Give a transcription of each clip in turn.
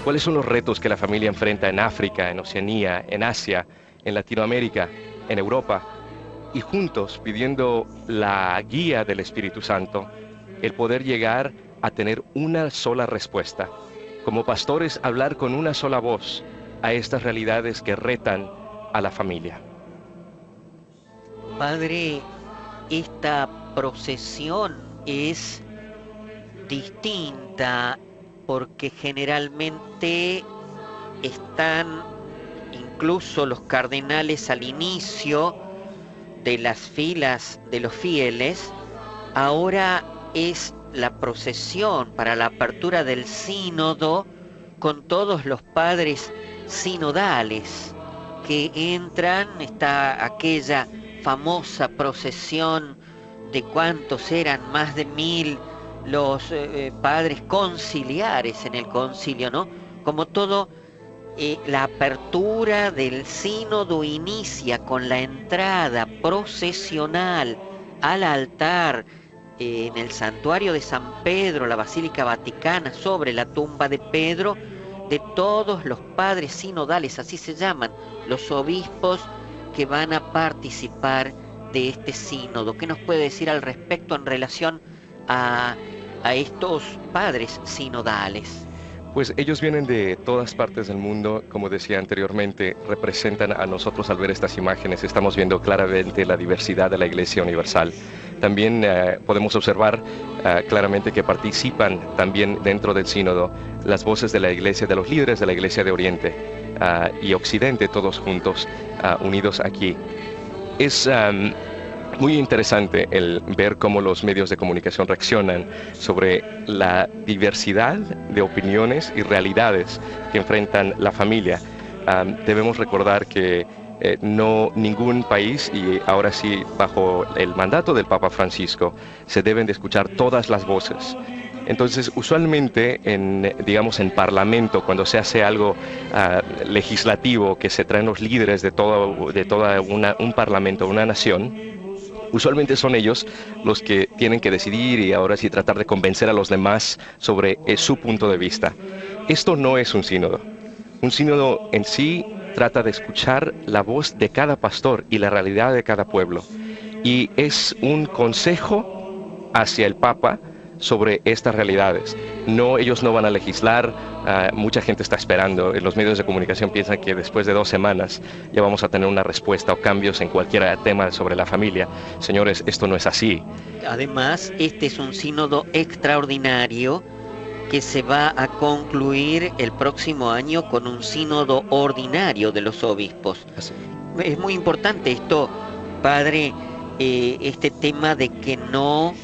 ¿Cuáles son los retos que la familia enfrenta en África, en Oceanía, en Asia, en Latinoamérica, en Europa? Y juntos, pidiendo la guía del Espíritu Santo, el poder llegar a tener una sola respuesta. Como pastores, hablar con una sola voz a estas realidades que retan a la familia. Padre, esta procesión es distinta porque generalmente están incluso los cardenales al inicio de las filas de los fieles. Ahora es la procesión para la apertura del sínodo con todos los padres sinodales que entran. Está aquella famosa procesión de cuántos eran, más de 1000 los padres conciliares en el concilio, ¿no? Como todo, la apertura del sínodo inicia con la entrada procesional al altar en el santuario de San Pedro, la Basílica Vaticana, sobre la tumba de Pedro, de todos los padres sinodales, así se llaman, los obispos que van a participar de este sínodo. ¿Qué nos puede decir al respecto en relación a estos padres sinodales? Pues ellos vienen de todas partes del mundo, como decía anteriormente, representan a nosotros al ver estas imágenes. Estamos viendo claramente la diversidad de la Iglesia Universal. También podemos observar claramente que participan también dentro del sínodo las voces de la Iglesia, de los líderes de la Iglesia de Oriente y Occidente, todos juntos, unidos aquí. Es muy interesante el ver cómo los medios de comunicación reaccionan sobre la diversidad de opiniones y realidades que enfrentan la familia. Debemos recordar que no ningún país, y ahora sí bajo el mandato del Papa Francisco, se deben de escuchar todas las voces. Entonces, usualmente, digamos, en parlamento, cuando se hace algo legislativo, que se traen los líderes de toda un parlamento, una nación, usualmente son ellos los que tienen que decidir y ahora sí tratar de convencer a los demás sobre su punto de vista. Esto no es un sínodo. Un sínodo en sí trata de escuchar la voz de cada pastor y la realidad de cada pueblo. Y es un consejo hacia el Papa sobre estas realidades. No, ellos no van a legislar, mucha gente está esperando, los medios de comunicación piensan que después de 2 semanas ya vamos a tener una respuesta o cambios en cualquier tema sobre la familia. Señores, esto no es así. Además, este es un sínodo extraordinario que se va a concluir el próximo año con un sínodo ordinario de los obispos. Es muy importante esto, padre, este tema de que no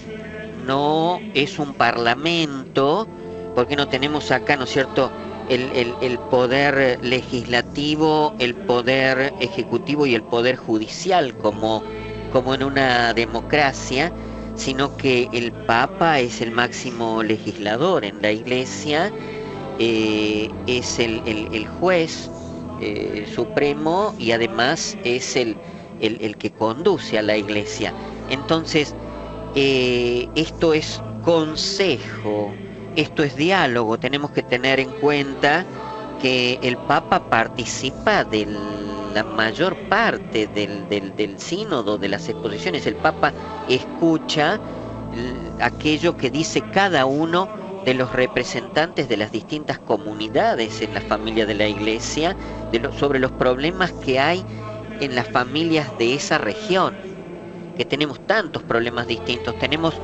es un parlamento, porque no tenemos acá, ¿no es cierto?, el poder legislativo, el poder ejecutivo y el poder judicial como en una democracia, sino que el Papa es el máximo legislador en la Iglesia, es el juez supremo y además es el que conduce a la Iglesia. Entonces, esto es consejo, esto es diálogo. Tenemos que tener en cuenta que el Papa participa de la mayor parte del sínodo, de las exposiciones. El Papa escucha aquello que dice cada uno de los representantes de las distintas comunidades en la familia de la Iglesia, sobre los problemas que hay en las familias de esa región, que tenemos tantos problemas distintos. Tenemos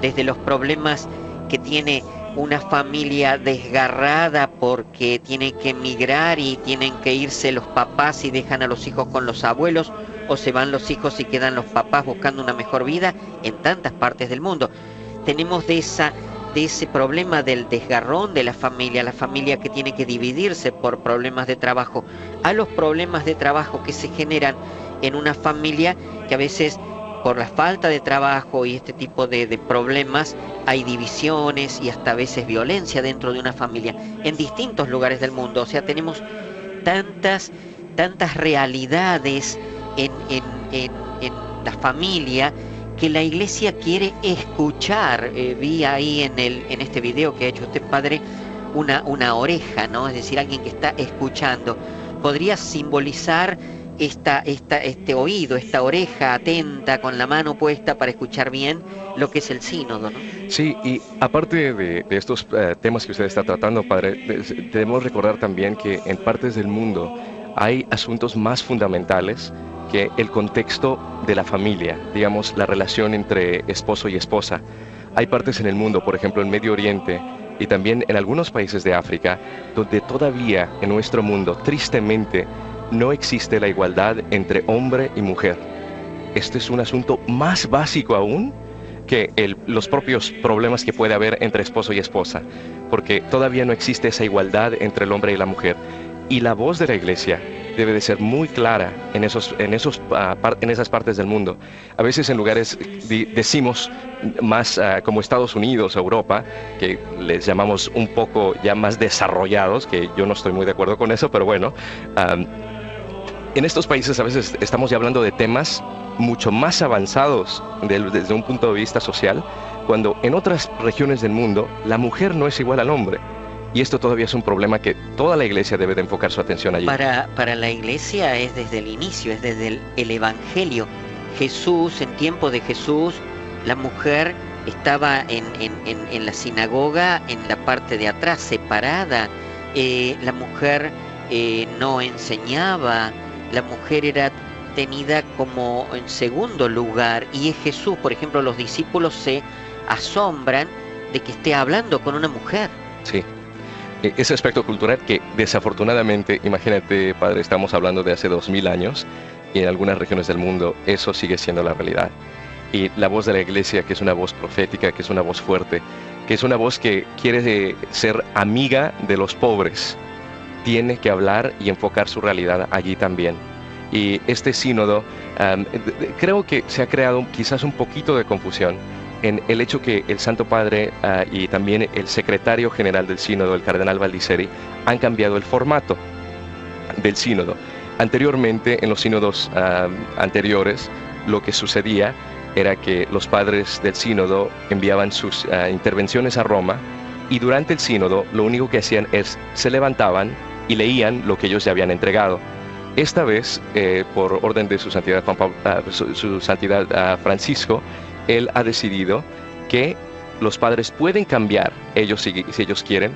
desde los problemas que tiene una familia desgarrada porque tiene que emigrar y tienen que irse los papás y dejan a los hijos con los abuelos, o se van los hijos y quedan los papás buscando una mejor vida en tantas partes del mundo. Tenemos de ese problema del desgarrón de la familia que tiene que dividirse por problemas de trabajo, a los problemas de trabajo que se generan en una familia que a veces, por la falta de trabajo y este tipo de problemas, hay divisiones y hasta a veces violencia dentro de una familia en distintos lugares del mundo. O sea, tenemos tantas realidades en la familia que la Iglesia quiere escuchar. Vi ahí en este video que ha hecho usted, padre, una oreja, ¿no? Es decir, alguien que está escuchando. Podría simbolizar este oído, esta oreja atenta con la mano puesta para escuchar bien lo que es el sínodo, ¿no? Sí, y aparte de estos temas que usted está tratando, padre, debemos recordar también que en partes del mundo hay asuntos más fundamentales que el contexto de la familia, digamos, la relación entre esposo y esposa. Hay partes en el mundo, por ejemplo, en Medio Oriente y también en algunos países de África, donde todavía en nuestro mundo, tristemente, no existe la igualdad entre hombre y mujer. Este es un asunto más básico aún que los propios problemas que puede haber entre esposo y esposa, porque todavía no existe esa igualdad entre el hombre y la mujer. Y la voz de la Iglesia debe de ser muy clara en esas partes del mundo. A veces en lugares, decimos más como Estados Unidos, Europa, que les llamamos un poco ya más desarrollados, que yo no estoy muy de acuerdo con eso, pero bueno, en estos países a veces estamos ya hablando de temas mucho más avanzados desde un punto de vista social, cuando en otras regiones del mundo la mujer no es igual al hombre. Y esto todavía es un problema que toda la Iglesia debe de enfocar su atención allí. Para la Iglesia es desde el inicio, es desde el Evangelio. Jesús, en tiempo de Jesús, la mujer estaba en la sinagoga, en la parte de atrás, separada. La mujer no enseñaba, la mujer era tenida como en segundo lugar. Y es Jesús, por ejemplo, los discípulos se asombran de que esté hablando con una mujer. Sí. Ese aspecto cultural que desafortunadamente, imagínate, padre, estamos hablando de hace 2000 años y en algunas regiones del mundo eso sigue siendo la realidad. Y la voz de la Iglesia, que es una voz profética, que es una voz fuerte, que es una voz que quiere ser amiga de los pobres, tiene que hablar y enfocar su realidad allí también. Y este sínodo, creo que se ha creado quizás un poquito de confusión en el hecho que el Santo Padre y también el secretario general del sínodo, el cardenal Baldisseri, han cambiado el formato del sínodo. Anteriormente, en los sínodos anteriores, lo que sucedía era que los padres del sínodo enviaban sus intervenciones a Roma y durante el sínodo lo único que hacían es se levantaban y leían lo que ellos ya habían entregado. Esta vez, por orden de su santidad, su santidad Francisco, él ha decidido que los padres pueden cambiar, ellos si ellos quieren,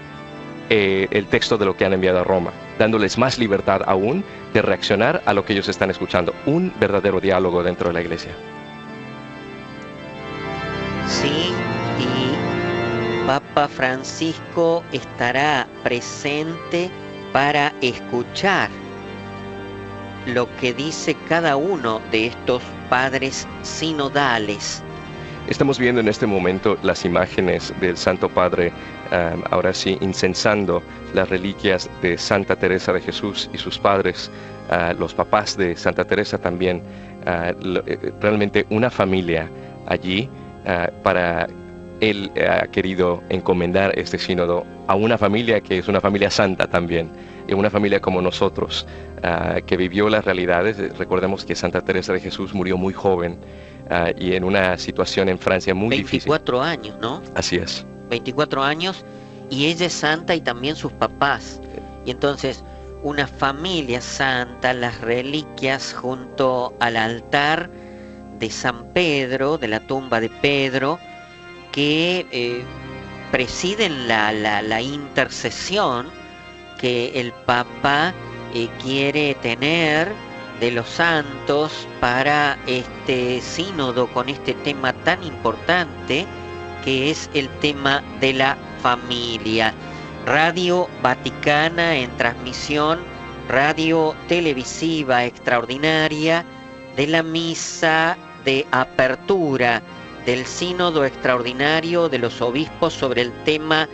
el texto de lo que han enviado a Roma, dándoles más libertad aún de reaccionar a lo que ellos están escuchando. Un verdadero diálogo dentro de la Iglesia. Sí, y Papa Francisco estará presente para escuchar lo que dice cada uno de estos padres sinodales. Estamos viendo en este momento las imágenes del Santo Padre, ahora sí, incensando las reliquias de Santa Teresa de Jesús y sus padres, los papás de Santa Teresa también, realmente una familia allí. Para él ha querido encomendar este sínodo a una familia que es una familia santa también, y una familia como nosotros, que vivió las realidades. Recordemos que Santa Teresa de Jesús murió muy joven y en una situación en Francia muy 24 difícil. años, ¿no? Así es. 24 años, y ella es santa y también sus papás. Y entonces, una familia santa, las reliquias junto al altar de San Pedro, de la tumba de Pedro, que presiden la intercesión que el Papa quiere tener de los santos para este sínodo con este tema tan importante que es el tema de la familia. Radio Vaticana en transmisión radio televisiva extraordinaria de la misa de apertura del sínodo extraordinario de los obispos sobre el tema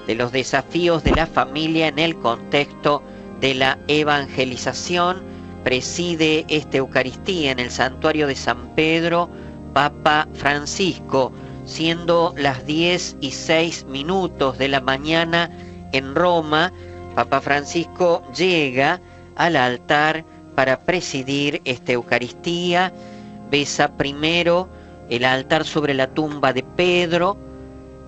de los desafíos de la familia en el contexto de la evangelización. Preside esta Eucaristía en el santuario de San Pedro, Papa Francisco, siendo las 10:06 de la mañana en Roma. Papa Francisco llega al altar para presidir esta Eucaristía. Besa primero el altar sobre la tumba de Pedro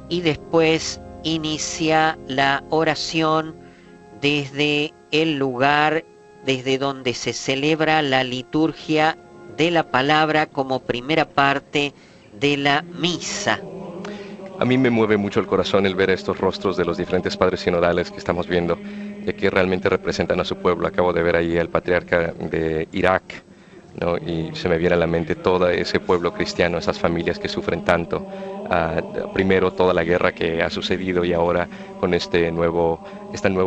y después inicia la oración desde el lugar desde donde se celebra la liturgia de la palabra como primera parte de la misa. A mí me mueve mucho el corazón el ver estos rostros de los diferentes padres sinodales que estamos viendo, ya que realmente representan a su pueblo. Acabo de ver ahí al patriarca de Irak, ¿no? Y se me viene a la mente todo ese pueblo cristiano, esas familias que sufren tanto. Primero toda la guerra que ha sucedido y ahora con este nuevo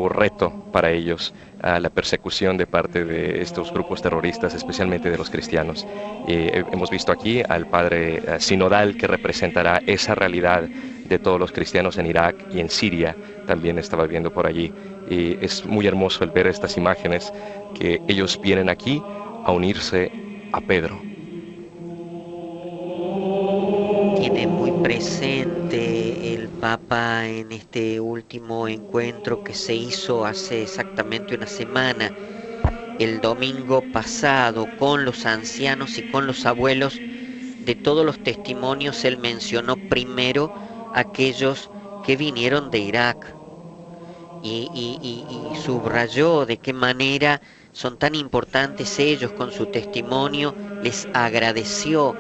reto para ellos, la persecución de parte de estos grupos terroristas, especialmente de los cristianos. Hemos visto aquí al padre sinodal que representará esa realidad de todos los cristianos en Irak y en Siria, también estaba viendo por allí. Y es muy hermoso el ver estas imágenes, que ellos vienen aquí a unirse a Pedro. Tiene muy presente el Papa en este último encuentro que se hizo hace exactamente una semana, el domingo pasado, con los ancianos y con los abuelos. De todos los testimonios, él mencionó primero aquellos que vinieron de Irak y subrayó de qué manera son tan importantes ellos con su testimonio. Les agradeció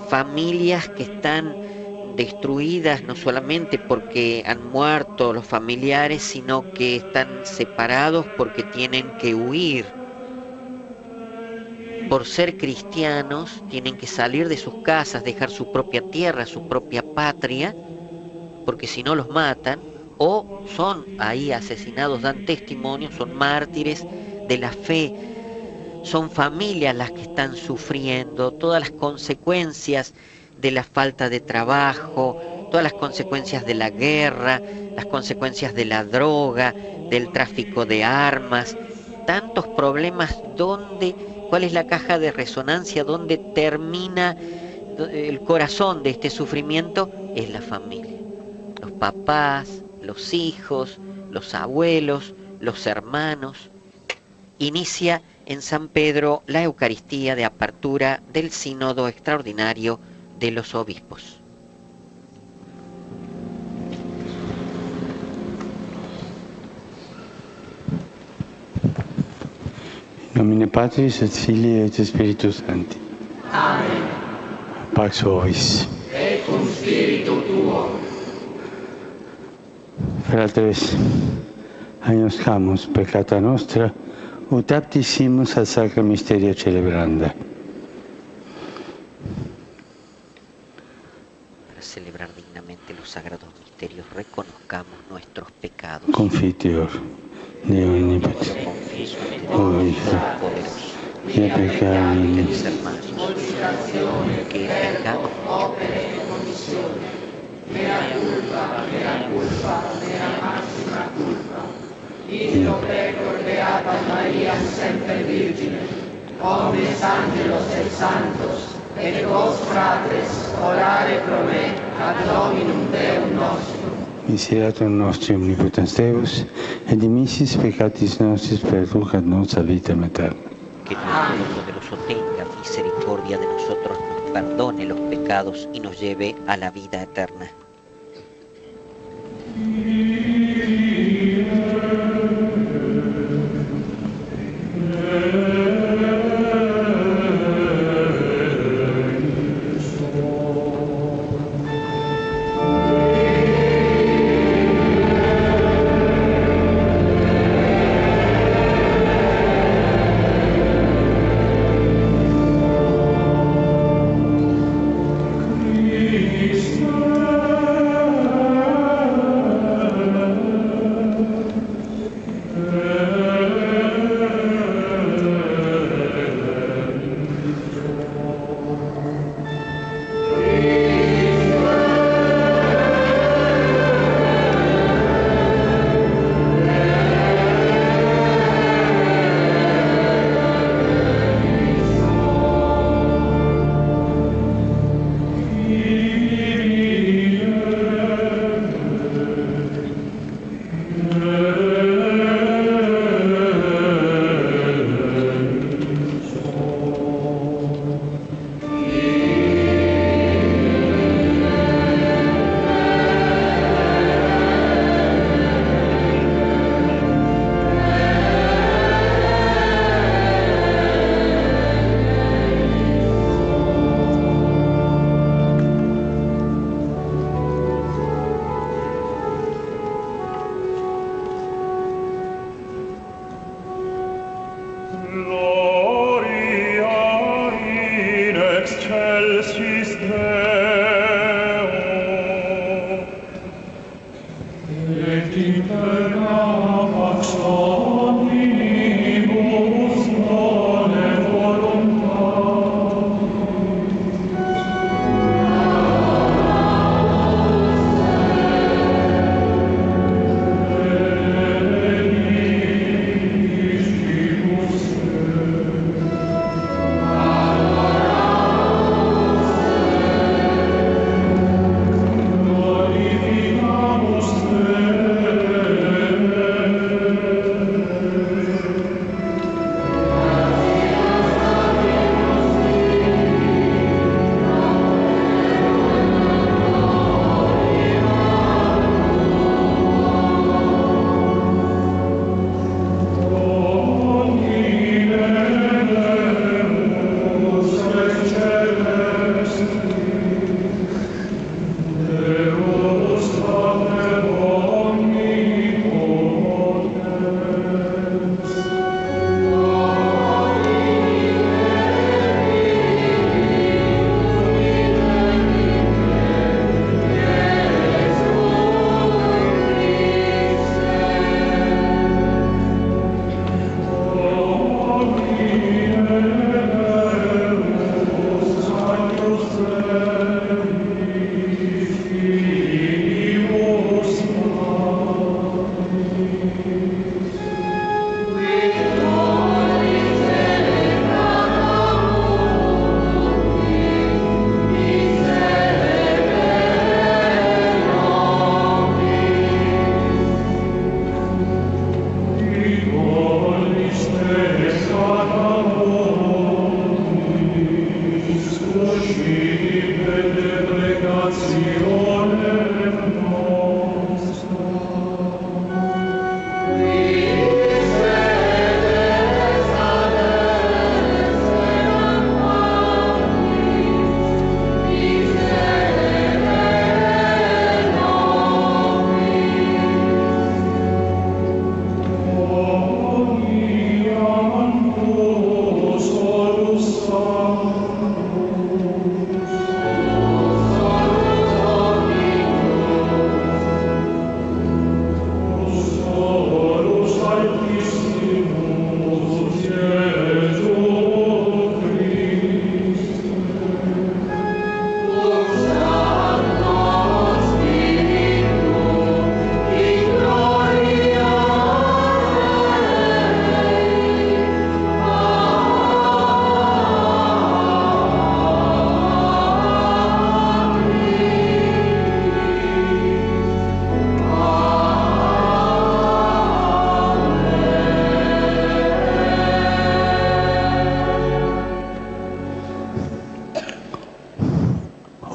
familias que están destruidas no solamente porque han muerto los familiares, sino que están separados porque tienen que huir. Por ser cristianos tienen que salir de sus casas, dejar su propia tierra, su propia patria, porque si no los matan o son ahí asesinados, dan testimonio, son mártires de la fe. Son familias las que están sufriendo todas las consecuencias de la falta de trabajo, todas las consecuencias de la guerra, las consecuencias de la droga, del tráfico de armas, tantos problemas. ¿Cuál es la caja de resonancia? ¿Dónde termina el corazón de este sufrimiento? Es la familia. Los papás, los hijos, los abuelos, los hermanos. Inicia en San Pedro la Eucaristía de apertura del Sínodo Extraordinario de los Obispos. In nomine Patris et Filii et Spiritus Sancti. Amen. Pax vobis. Et cum spiritu tuo. Fratres, agnoscamus peccata nostra, ut aptissimus ad sacra mysteria celebranda. Para celebrar dignamente los sagrados misterios, reconozcamos nuestros pecados. Confiteor, Deo omnipotens, hoy y peccare Mis hermanos, que pecamos Opere e commissione. Mea culpa, mea maxima culpa. Io pecor beata Maria semper Virgine, omnes angelos et santos, et vos fratres, orare pro me, ad Dominum Deum nostrum. Miseratum nostri omnipotens Deus, et dimissis peccatis nostris perducat nos a vitam aeterna. que Dios Todopoderoso tenga misericordia de nosotros, nos perdone los pecados y nos lleve a la vida eterna. Christus.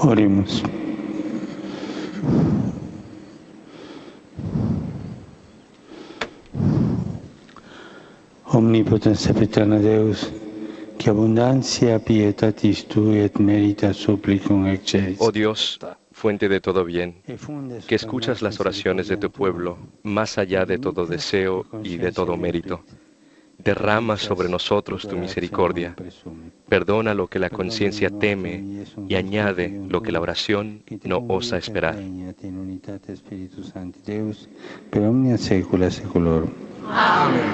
Oremos. Omnipotens eterna Deus, que abundancia pietatis tui et merita supplicum excelis. Oh Dios, fuente de todo bien, que escuchas las oraciones de tu pueblo más allá de todo deseo y de todo mérito. Derrama sobre nosotros tu misericordia. Perdona lo que la conciencia teme y añade lo que la oración no osa esperar. Per omnia saecula saeculorum. Amén.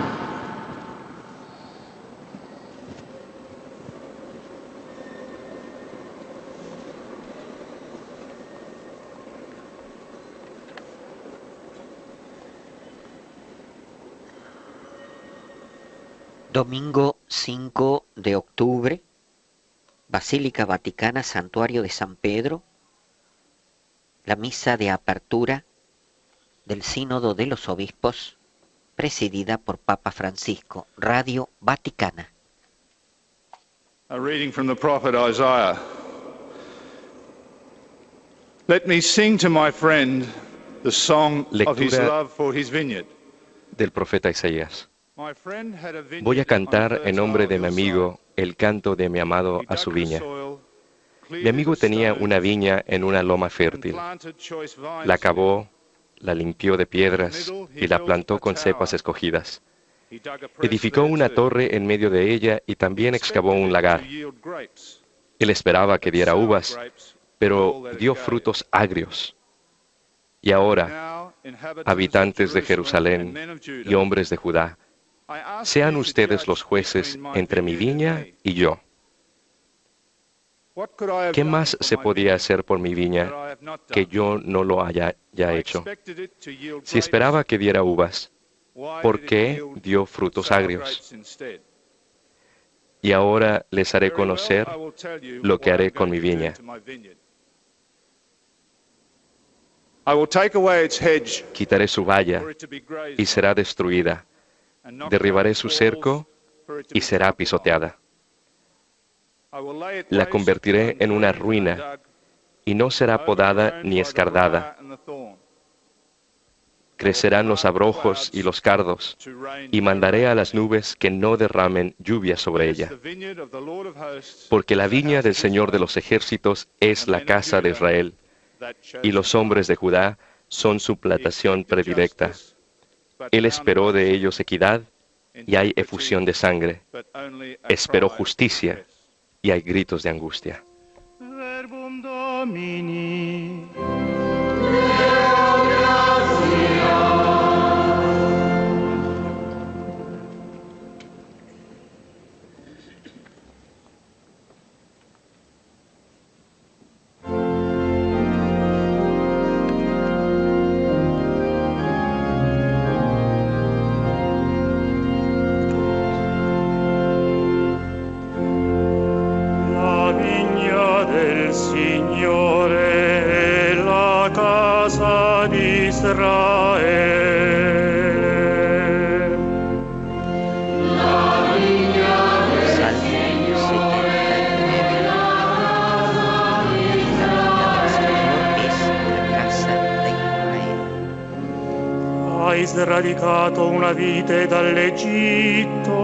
Domingo 5 de octubre, Basílica Vaticana, Santuario de San Pedro, la misa de apertura del Sínodo de los Obispos, presidida por Papa Francisco, Radio Vaticana. A reading from the prophet Isaiah. Let me sing to my friend the song of his love for his vineyard. Del profeta Isaías. My friend had a vineyard Voy a cantar on en nombre de mi fertile amigo el canto de mi amado hillside. a su He dug the viña. soil, Mi cleared amigo the tenía stones, una viña en una loma and fértil. planted choice vines La in it. cavó, la limpió de piedras y la plantó con cepas escogidas. He dug a press Edificó there una too. torre en medio de ella y también excavó Expected un it lagar. to yield grapes, Él esperaba que diera sour uvas, grapes, pero all that it dio gave. frutos agrios. Y ahora, Now, inhabitants habitantes of de Jerusalem and Jerusalén men of Judah, y hombres de Judá, I ask sean you to ustedes judge los jueces between my entre mi vineyard viña and me. y yo. What could I have ¿Qué done más for se my podía vineyard hacer por mi that viña I have not que done? yo no lo haya ya I hecho? expected it to yield Si esperaba grapes. que diera uvas, Why ¿por did it qué yield dio frutos sour agrios? grapes instead? Y ahora les haré Very well, conocer I will tell you lo que what haré I'm con going mi to do viña. to my vineyard. I will take away its hedge Quitaré su valla for it to be grazed y será on, destruida. and knock Derribaré down su its cerco walls for it to y be será trampled on. pisoteada. I will lay it La waste, convertiré en una undrained and ruina undug, y no será podada overgrown ni by the escardada. briar and the thorn. Crecerán los abrojos y los cardos, To rain y no mandaré a rain las on it. nubes que no derramen lluvia sobre Yes, ella. the vineyard of the Lord of hosts Porque la is the viña house del of Señor de Israel, los ejércitos es the la men of casa de Judah, Israel, that y chosen los hombres de one. Judá son su He plantación expected predilecta. justice, but Él found esperó de mercy. ellos equidad, y hay Integrity, efusión de sangre. but only a Esperó cry of justicia, distress. y hay gritos de angustia. Verbum Domini. La vigna del Signore è la casa di Israele. Salmo 79. La viña del Señor es la casa de Israel. Hai sradicato una vite dall'Egitto,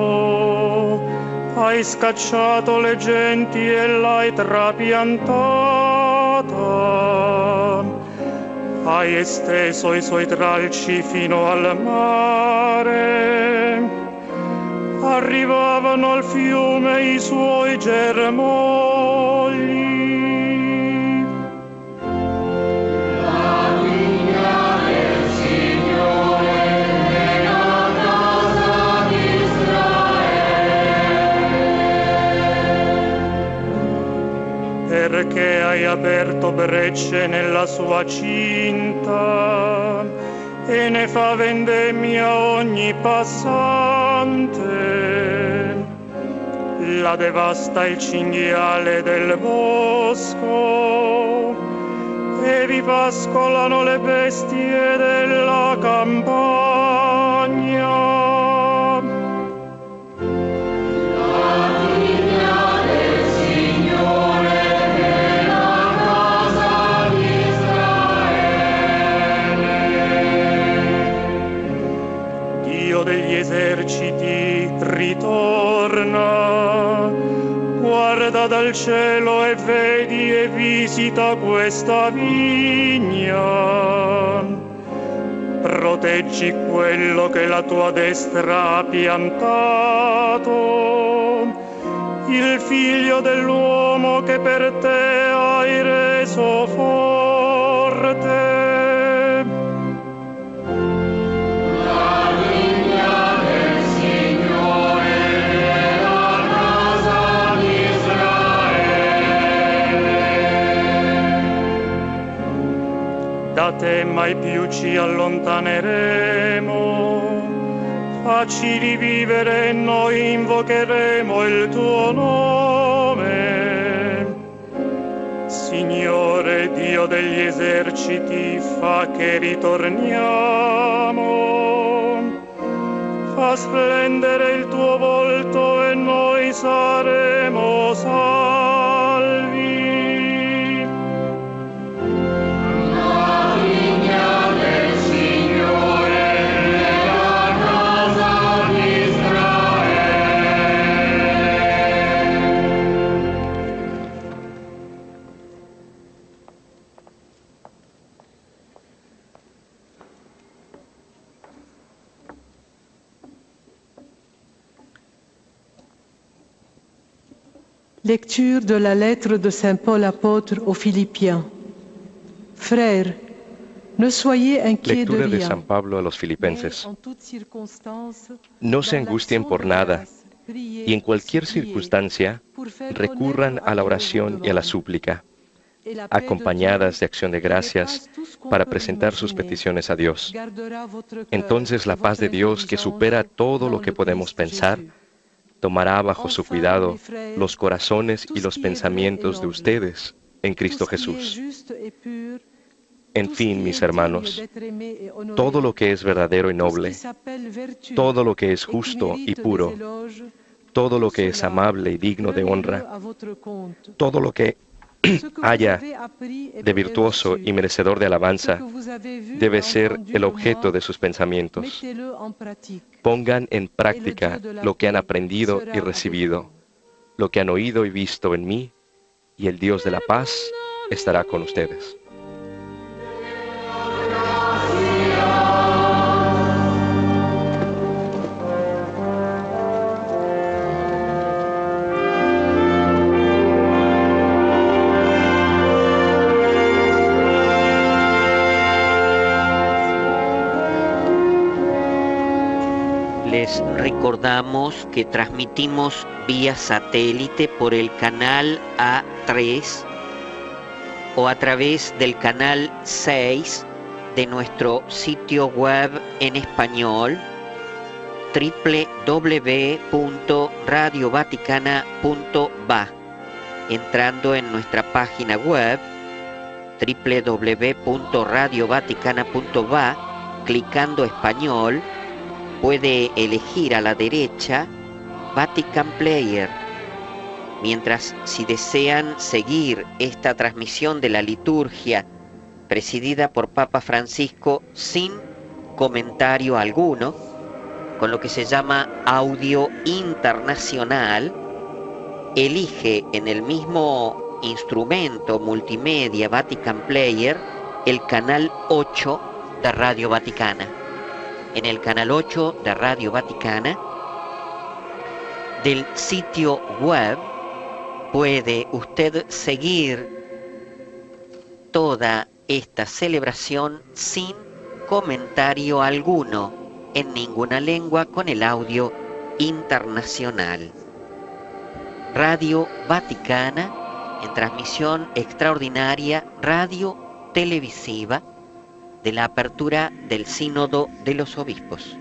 hai scacciato le genti e l'hai trapiantata, hai esteso i suoi tralci fino al mare, arrivavano al fiume i suoi germogli. Perché hai aperto brecce nella sua cinta e ne fa vendemmia ogni passante. La devasta il cinghiale del bosco e vi pascolano le bestie della campagna. guarda dal cielo e vedi e visita questa vigna. Proteggi quello che la tua destra ha piantato, il figlio dell'uomo che per te hai reso forte. Da te mai più ci allontaneremo, facci rivivere e noi invocheremo il tuo nome. Signore Dio degli eserciti, fa che ritorniamo, fa splendere il tuo volto e noi saremo salvi. Lecture de la lettre de Saint Paul apôtre aux Philippiens. Frères, no soyez inquiets de Lectura de rien. San Pablo a los Filipenses. En toute circonstance, No se dans angustien l'action por de nada, grâce, priez, y en cualquier priez, circunstancia pour faire recurran connaître a la Dieu oración votre y a la demande. súplica, Et la paix de acompañadas Dieu, de acción de qui gracias, dépasse tout ce qu'on para peut presentar sus imaginer, peticiones a Dios. gardera votre cœur Entonces la et paz de votre Dios, que supera intelligence todo lo dans que le podemos Christ pensar, Jésus. tomará bajo su Enfin, cuidado mes frères, los corazones tout y ce los qui est vrai et pensamientos de noble, ustedes en Cristo tout ce qui est Jesús. juste et pur, En tout ce fin, qui mis est digne hermanos, d'être aimé et honoré, todo lo que es verdadero y tout ce noble, qui s'appelle vertu todo lo que es et qui justo y mérite des puro, éloges, todo lo tout que es cela, amable y digno de prenez-le honra, à votre compte. todo lo que Ce que vous haya avez appris et de virtuoso reçu, y merecedor de ce alabanza que vous avez vu debe et ser entendu el de objeto moi, de sus pensamientos. mettez-le en pratique. Pongan en Et le práctica Dieu de la lo que han paix aprendido sera y avec recibido, vous. lo que han oído y visto en mí, y el Dios de la paz estará con ustedes. Les recordamos que transmitimos vía satélite por el canal A3 o a través del canal 6 de nuestro sitio web en español www.radiovaticana.va, entrando en nuestra página web www.radiovaticana.va, clicando español, puede elegir a la derecha Vatican Player. Mientras, si desean seguir esta transmisión de la liturgia presidida por Papa Francisco sin comentario alguno, con lo que se llama audio internacional, elige en el mismo instrumento multimedia Vatican Player el canal 8 de Radio Vaticana. En el canal 8 de Radio Vaticana, del sitio web, puede usted seguir toda esta celebración sin comentario alguno, en ninguna lengua, con el audio internacional. Radio Vaticana, en transmisión extraordinaria, radio televisiva, de la apertura del Sínodo de los Obispos.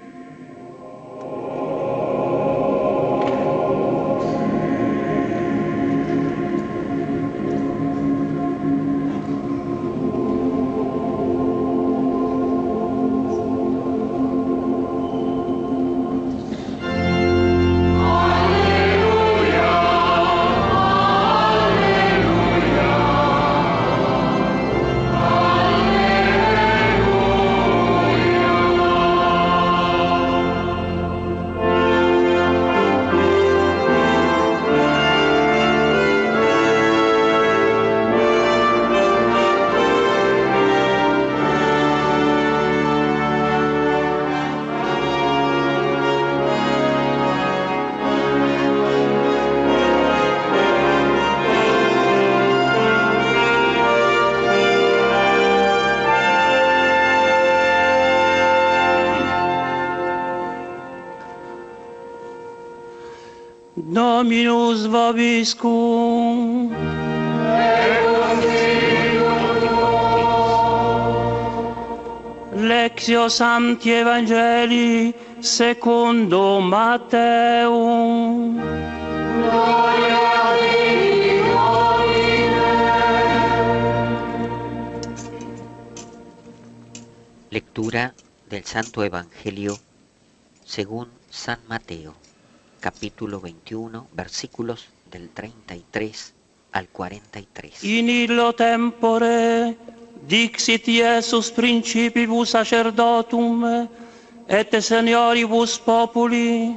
vobiscum. Lectio Sancti Evangelii secondo Matteum. Lectura del Santo Evangelio según San Mateo, capítulo 21, versículos del 33 al 43. In illo tempore dixit Iesus principibus sacerdotum et senioribus populi,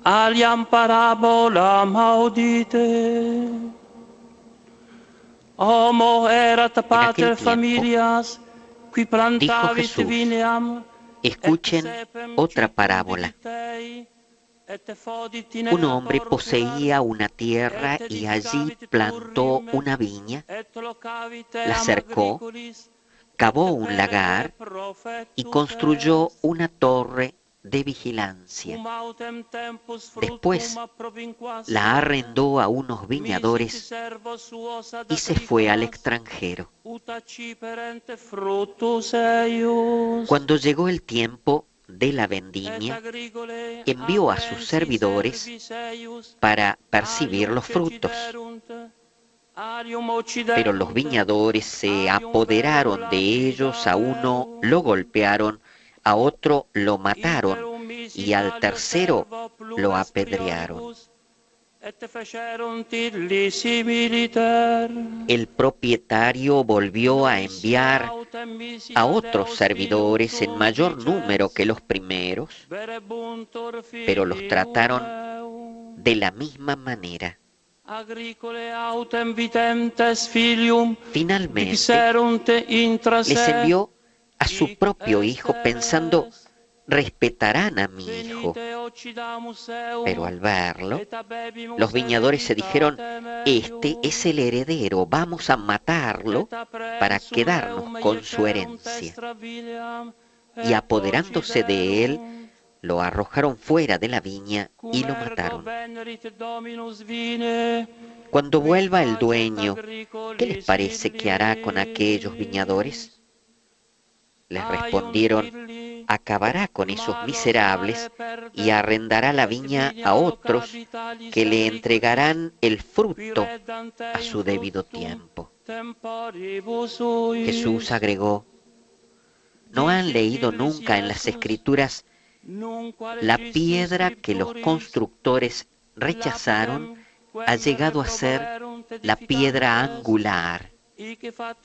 aliam parabolam audite. Homo erat pater familias, qui plantavit Jesús, vineam, escuchen otra parábola. Un hombre poseía una tierra y allí plantó una viña, la cercó, cavó un lagar y construyó una torre de vigilancia. Después la arrendó a unos viñadores y se fue al extranjero. Cuando llegó el tiempo de la vendimia, envió a sus servidores para percibir los frutos. Pero los viñadores se apoderaron de ellos, a uno lo golpearon, a otro lo mataron y al tercero lo apedrearon. El propietario volvió a enviar a otros servidores en mayor número que los primeros, pero los trataron de la misma manera. Finalmente, les envió a su propio hijo pensando: respetarán a mi hijo. Pero al verlo, los viñadores se dijeron: este es el heredero, vamos a matarlo para quedarnos con su herencia. Y apoderándose de él, lo arrojaron fuera de la viña y lo mataron. Cuando vuelva el dueño, ¿qué les parece que hará con aquellos viñadores? Les respondieron: acabará con esos miserables y arrendará la viña a otros que le entregarán el fruto a su debido tiempo. Jesús agregó: ¿no han leído nunca en las Escrituras: la piedra que los constructores rechazaron ha llegado a ser la piedra angular?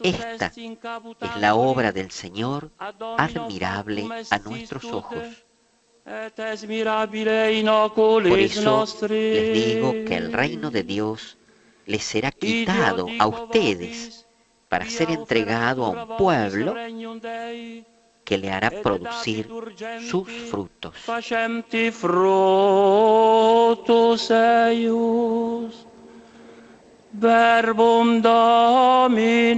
Esta es la obra del Señor, admirable a nuestros ojos. Por eso les digo que el reino de Dios les será quitado a ustedes para ser entregado a un pueblo que le hará producir sus frutos. Verbum Domini.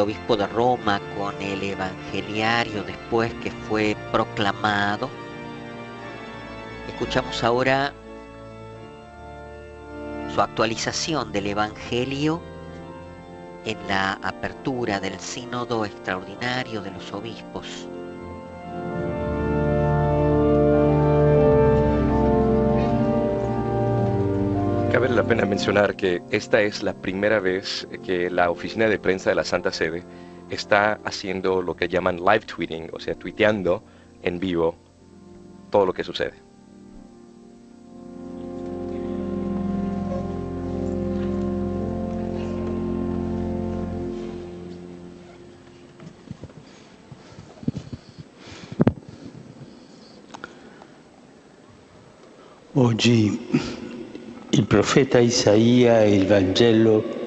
obispo de Roma con el evangeliario después que fue proclamado. Escuchamos ahora su actualización del evangelio en la apertura del sínodo extraordinario de los obispos. Cabe la pena mencionar que esta es la primera vez que la oficina de prensa de la Santa Sede está haciendo lo que llaman live tweeting, o sea, tuiteando en vivo todo lo que sucede. Oggi il profeta Isaia e il Vangelo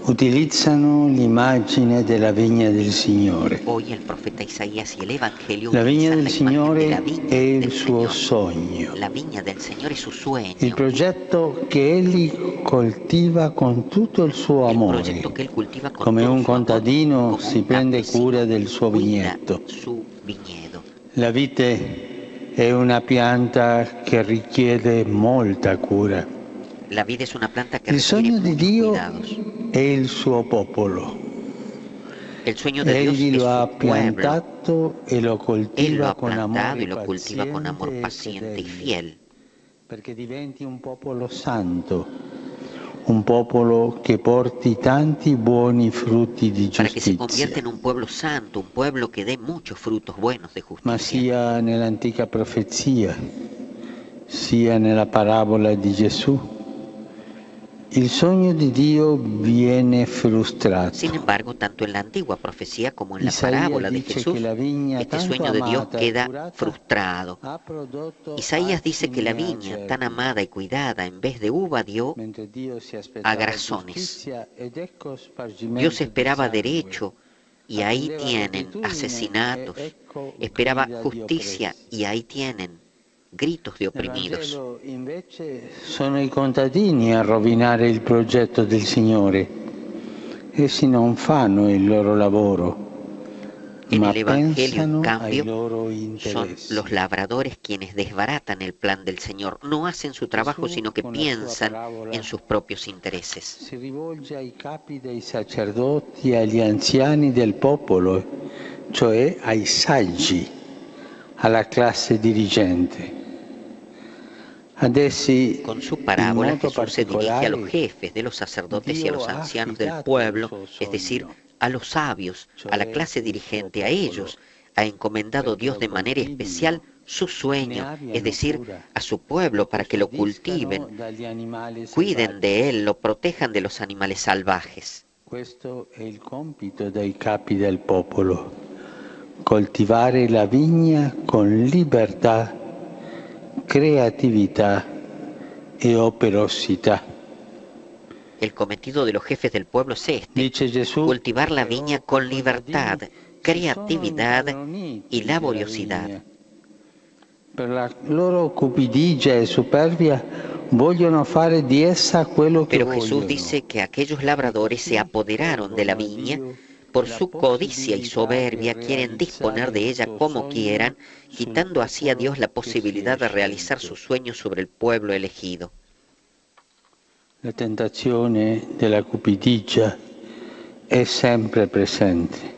utilizzano l'immagine della vigna del Signore. Hoy el profeta Isaías y el Evangelio La vigna utilizan del la Signore imagen de la viña è il del suo Señor. sogno, La viña del Señor es su sueño. il progetto che egli coltiva con tutto il suo El amore. proyecto que él cultiva con Come todo un su amor, contadino como si un prende campesino cura del suo cuida vigneto. su viñedo. La vite è una pianta che richiede molta cura. La vida es una planta que Il requiere sogno di muchos Dio cuidados. è il suo popolo. El sueño de Dios Egli es lo ha su pueblo. piantato e lo Él lo coltiva ha con plantado amore y lo cultiva con amor paciente y fiel. perché diventi un popolo santo, un popolo che porti tanti buoni frutti di Para que se convierta giustizia. en un pueblo santo, un pueblo que dé muchos frutos buenos de Ma justicia. sia nell'antica profezia, sia nella parabola di Gesù, il sogno di Dio viene frustrato. Sin embargo, tanto en la antigua profecía como en la Isaías parábola de dice Jesús, que la viña este tanto sueño de Dios amata e queda curata frustrado. ha prodotto Isaías dice que la acini viña, acerbi, tan amada y cuidada, en vez de uva dio mentre Dio si aspettava agrazones. giustizia ed ecco spargimento Dios di esperaba sangue. derecho y ahí Attendeva tienen rettitudine asesinatos. e ecco Esperaba grida di justicia oppressi. y ahí tienen gritos de Nel oprimidos. Vangelo invece sono i contadini a rovinare il progetto del Signore. Essi non fanno il loro lavoro, En ma el Evangelio, en pensano ai cambio, loro son interessi. los labradores quienes desbaratan el plan del Señor. No hacen su trabajo, sino que piensan en sus propios intereses. Si rivolge ai capi dei sacerdoti e agli anziani del popolo, cioè ai saggi, alla classe dirigente. Ad essi, Con su in parábola, modo Jesús se dirige a los particolare, jefes de los sacerdotes y a los Dio ha ancianos del affidato pueblo, il suo es decir, sogno, a los sabios, a la cioè clase il suo dirigente, a popolo, ellos, ha encomendado perché Dios lo de manera coltivino, especial su ne sueño, abbiano es decir, cura, a su pueblo para que lo custodiscano cultiven, dagli animali cuiden selvaggi. de él, lo protejan de los animales salvajes. Questo è il compito dei capi del popolo, coltivare la vigna con libertà, creatività e operosità. El cometido de los jefes del pueblo es este: Dice Gesù, cultivar la però viña i con contadini libertad, si sono creatividad impadroniti y della laboriosidad. vigna. Per la loro cupidigia e superbia vogliono fare di essa quello che Pero Jesús vogliono. dice que aquellos labradores se apoderaron de la viña, por su codicia y soberbia quieren disponer de ella como quieran, quitando así a Dios la posibilidad de realizar su sueño sobre el pueblo elegido. La tentazione della cupidigia è sempre presente.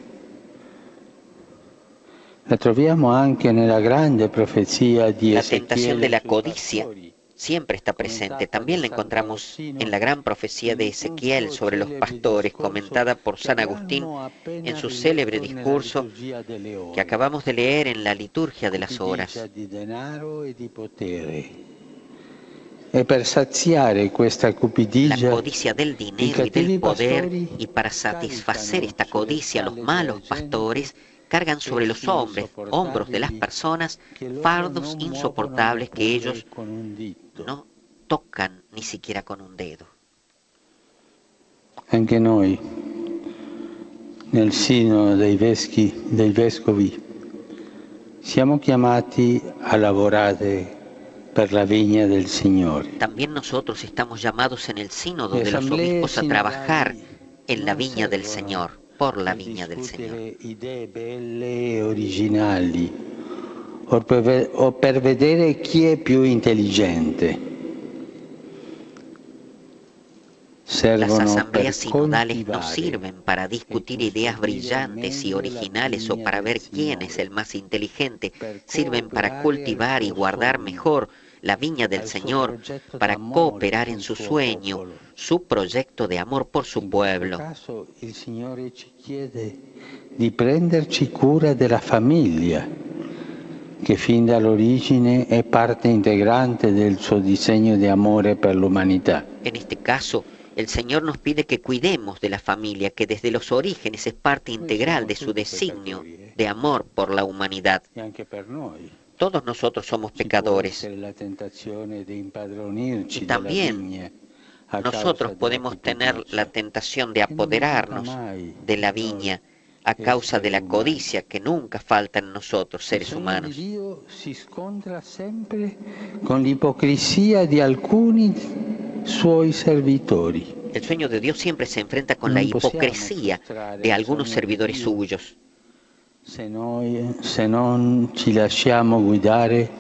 La troviamo anche nella grande profezia di La tentación de Ezechiele la sui codicia pastori. siempre está presente. También la encontramos en la gran profecía de Ezequiel sobre los pastores, comentada por San Agustín en su célebre discurso que acabamos de leer en la liturgia de las horas. Cupidigia di denaro e di potere. E per saziare questa La cupidigia, codicia del dinero y del poder, y para satisfacer esta codicia los malos pastores cargan sobre los hombros de las personas fardos insoportables que ellos no tocan ni siquiera con un dedo. Anche noi, nel sino dei vescovi, siamo chiamati a lavorare per la vigna del Signore. También nosotros estamos llamados en el sínodo de los obispos a trabajar en la viña del Señor. por la viña del Señor. Idee belle e originali, o per vedere chi è più intelligente. Las asambleas sinodales no sirven para discutir ideas brillantes y originales o para ver quién es el más inteligente. Sirven para cultivar y guardar mejor la viña del Señor, para cooperar en su sueño, su proyecto de amor por su pueblo. El Señor ci chiede di prenderci cura della famiglia, che fin dall'origine è parte integrante del suo disegno di amore per l'umanità. En este caso, el Señor nos pide que cuidemos de la familia, que desde los orígenes es parte integral de su designio de amor por la humanidad. Todos nosotros somos pecadores. Y también nosotros podemos tener la tentación de apoderarnos de la viña a causa de la codicia que nunca falta en nosotros, seres humanos. Dio si scontra sempre con l'ipocrisía di alcuni suoi servitori. El sueño de Dios siempre se enfrenta con la hipocresía de algunos servidores suyos. Se non ci lasciamo guidare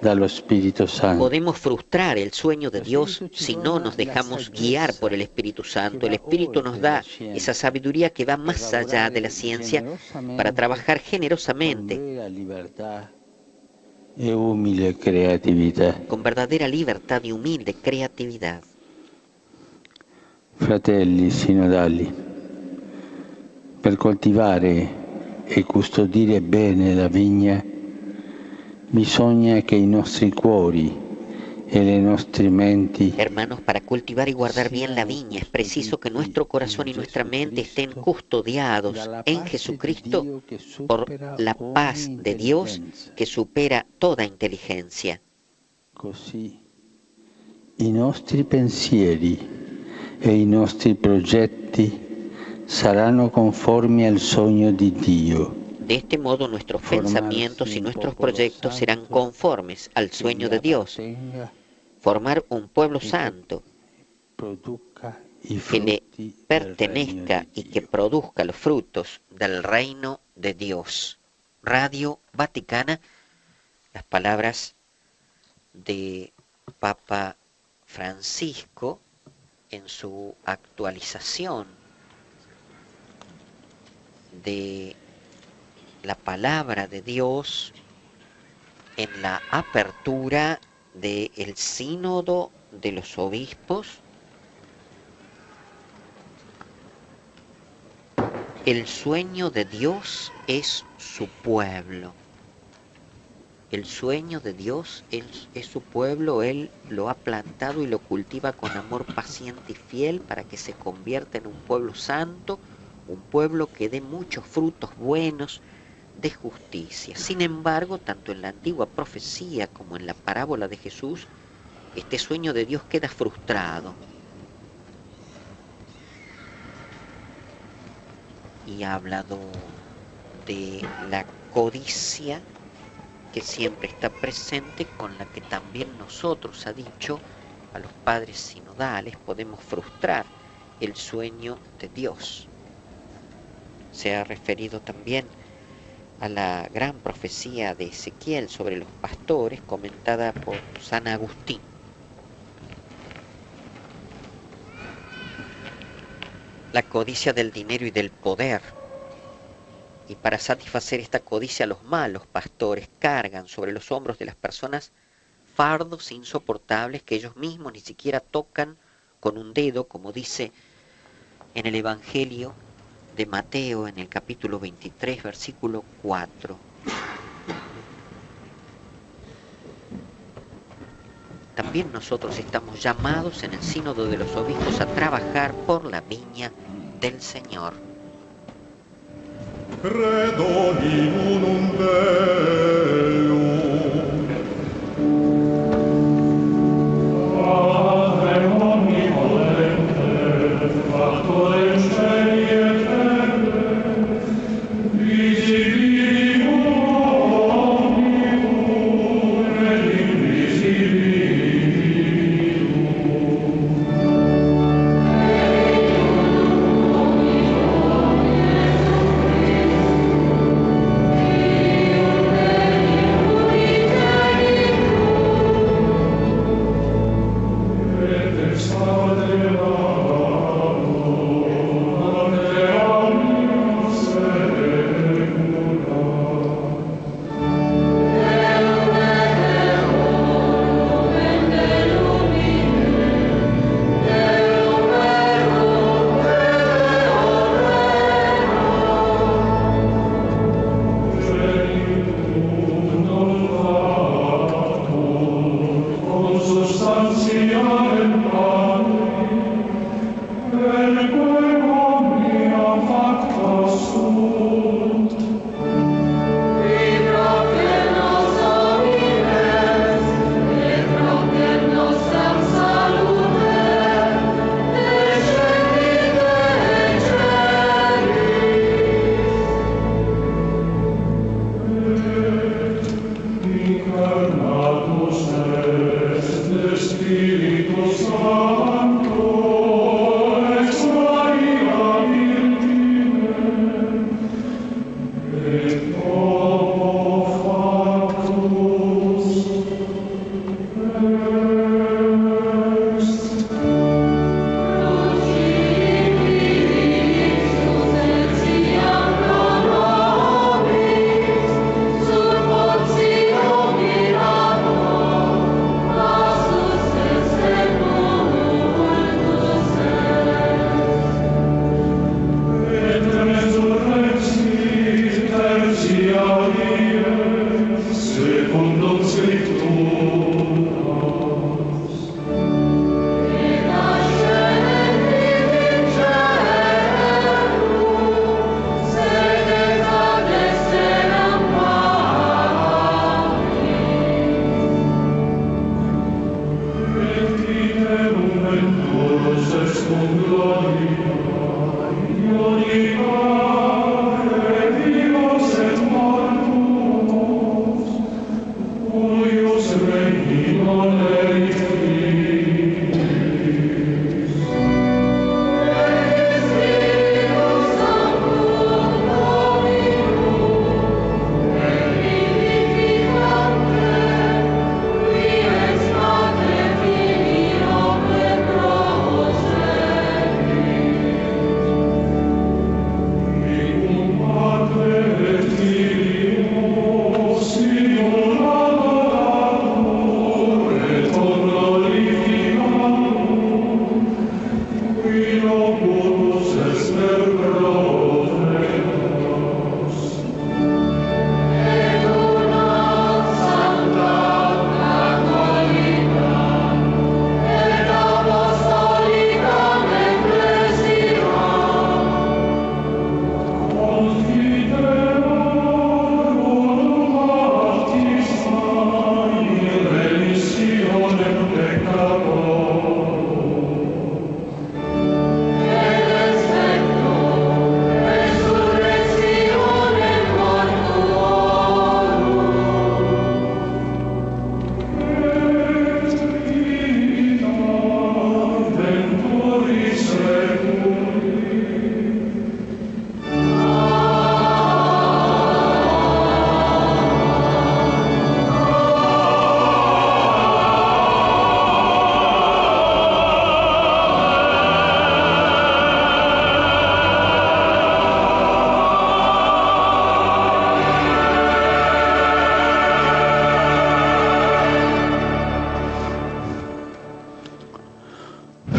dallo Spirito Santo. Podemos frustrar el sueño de Dios si no nos dejamos guiar por el Espíritu Santo. El Espíritu nos da esa sabiduría que va más allá de la ciencia para trabajar generosamente, con verdadera libertad y humilde creatividad. Fratelli sinodali, per coltivare e custodire bene la vigna, bisogna che i nostri cuori e le nostre menti. Hermanos, para cultivar y guardar bien la viña es preciso que nuestro corazón y nuestra mente estén custodiados en Jesucristo por la paz de Dios que supera toda inteligencia. Così i nostri pensieri e i nostri progetti saranno conformi al sogno di Dio. De este modo nuestros pensamientos y nuestros proyectos serán conformes al sueño de Dios. Formar un pueblo santo que le pertenezca y que produzca los frutos del reino de Dios. Radio Vaticana, las palabras de Papa Francisco en su actualización de la palabra de Dios en la apertura del sínodo de los obispos. El sueño de Dios es su pueblo. El sueño de Dios es su pueblo. Él lo ha plantado y lo cultiva con amor paciente y fiel para que se convierta en un pueblo santo, un pueblo que dé muchos frutos buenos de justicia. Sin embargo, tanto en la antigua profecía como en la parábola de Jesús, este sueño de Dios queda frustrado. Y ha hablado de la codicia que siempre está presente, con la que también nosotros, ha dicho a los padres sinodales, podemos frustrar el sueño de Dios. Se ha referido también a la gran profecía de Ezequiel sobre los pastores, comentada por San Agustín. La codicia del dinero y del poder. Y para satisfacer esta codicia, los malos pastores cargan sobre los hombros de las personas fardos insoportables que ellos mismos ni siquiera tocan con un dedo, como dice en el Evangelio de Mateo, en el capítulo 23, versículo 4. También nosotros estamos llamados en el sínodo de los obispos a trabajar por la viña del Señor. Credo in unum Deum. Padre omnipotente, factor celi et terres, visibilium omnium et invisibilium.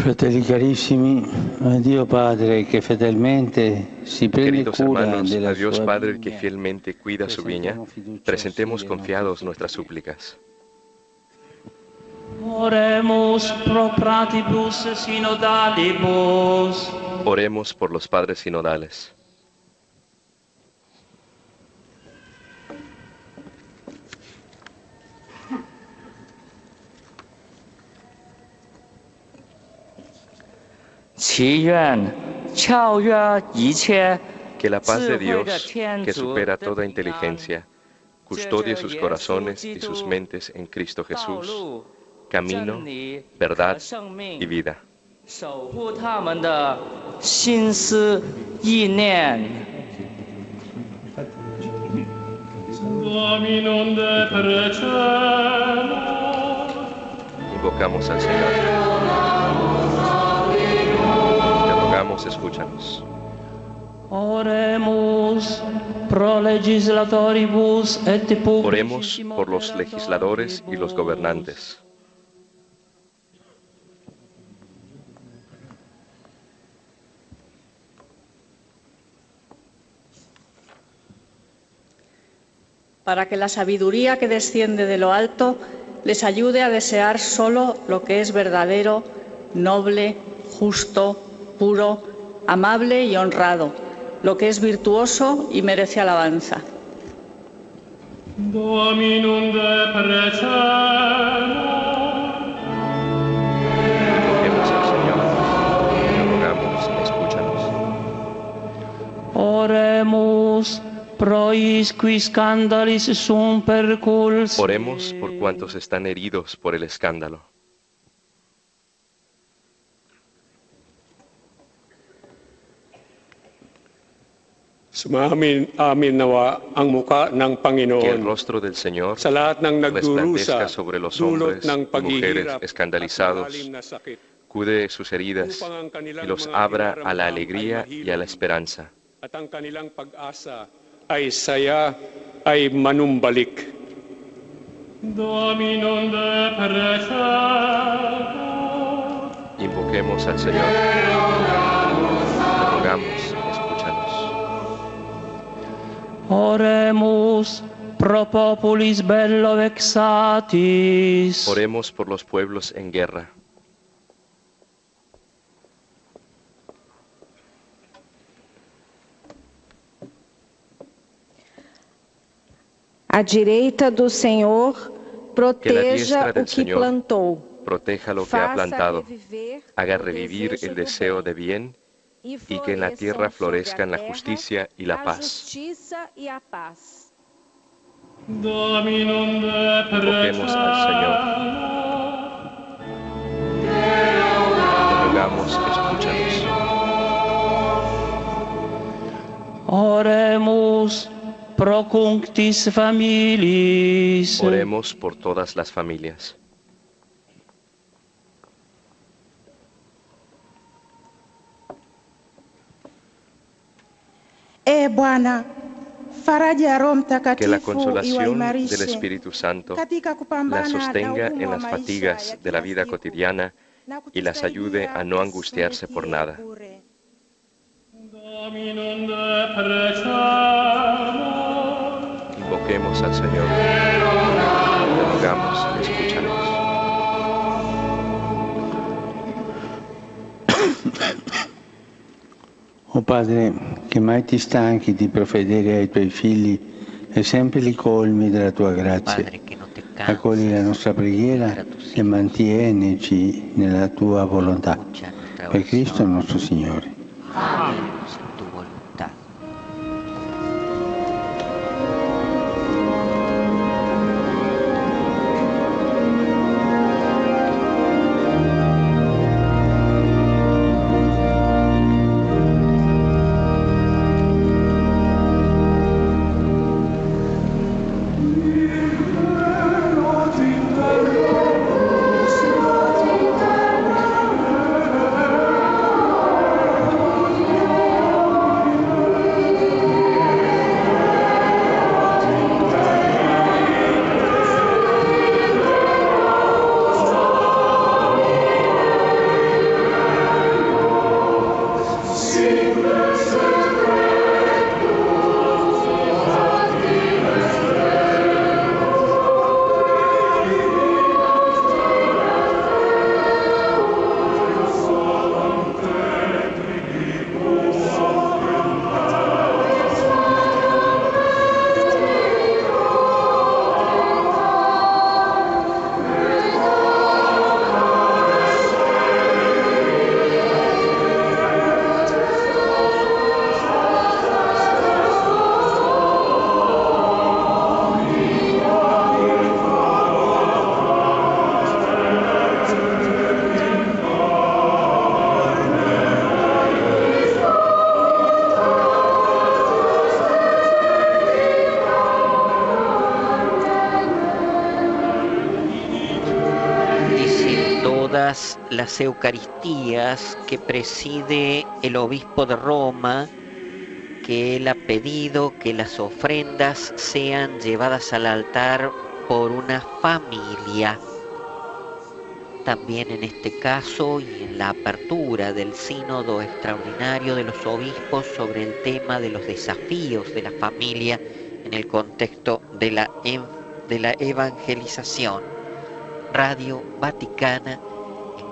Fratelli carissimi, a Dio Padre que fedelmente si prende Queridos cura hermanos, de la a Dios sua Padre que viña, fielmente cuida su viña, presentemos confiados nuestras súplicas. Oremus pro pratibus synodalibus. Oremos por los padres sinodales. Que la paz de Dios, que supera toda inteligencia, custodie sus corazones y sus mentes en Cristo Jesús, camino, verdad y vida. Invocamos al Señor. Te rogamos, escúchanos. Oremus pro legislatoribus et Oremos por los legisladores y los gobernantes. Para que la sabiduría que desciende de lo alto les ayude a desear solo lo que es verdadero, noble, justo, puro, amable y honrado, lo que es virtuoso y merece alabanza. Dominum de Invoquemos al Señor. Te rogamos, escúchanos. Oremus pro isqui scandalis sum perculs. Oremos por cuantos están heridos por el escándalo. Que el rostro del Señor resplandezca sobre los hombres y mujeres escandalizados, cure sus heridas y los abra a la alegría y a la esperanza. Invoquemos al Señor. Te rogamos, escúchanos. Oremus pro populis bello vexatis. Oremos por los pueblos en guerra. A direita do Senhor proteja o que plantou. Proteja lo que ha plantado, haga revivir el deseo de bien y que en la tierra florezcan la justicia y la paz. Invoquemos al Señor. Te rogamos, escúchanos. Oremus pro cunctis familiis. Oremos por todas las familias. Que la consolación del Espíritu Santo la sostenga en las fatigas de la vida cotidiana y las ayude a no angustiarse por nada. Invoquemos al Señor. Te rogamos, escúchanos. O Padre, che mai ti stanchi di profedere ai tuoi figli e sempre li colmi della tua grazia, accogli la nostra preghiera e mantienici nella tua volontà. Per Cristo nostro Signore. Amen. Las Eucaristías que preside el obispo de Roma, que él ha pedido que las ofrendas sean llevadas al altar por una familia. También en este caso y en la apertura del sínodo extraordinario de los obispos sobre el tema de los desafíos de la familia en el contexto de la evangelización. Radio Vaticana,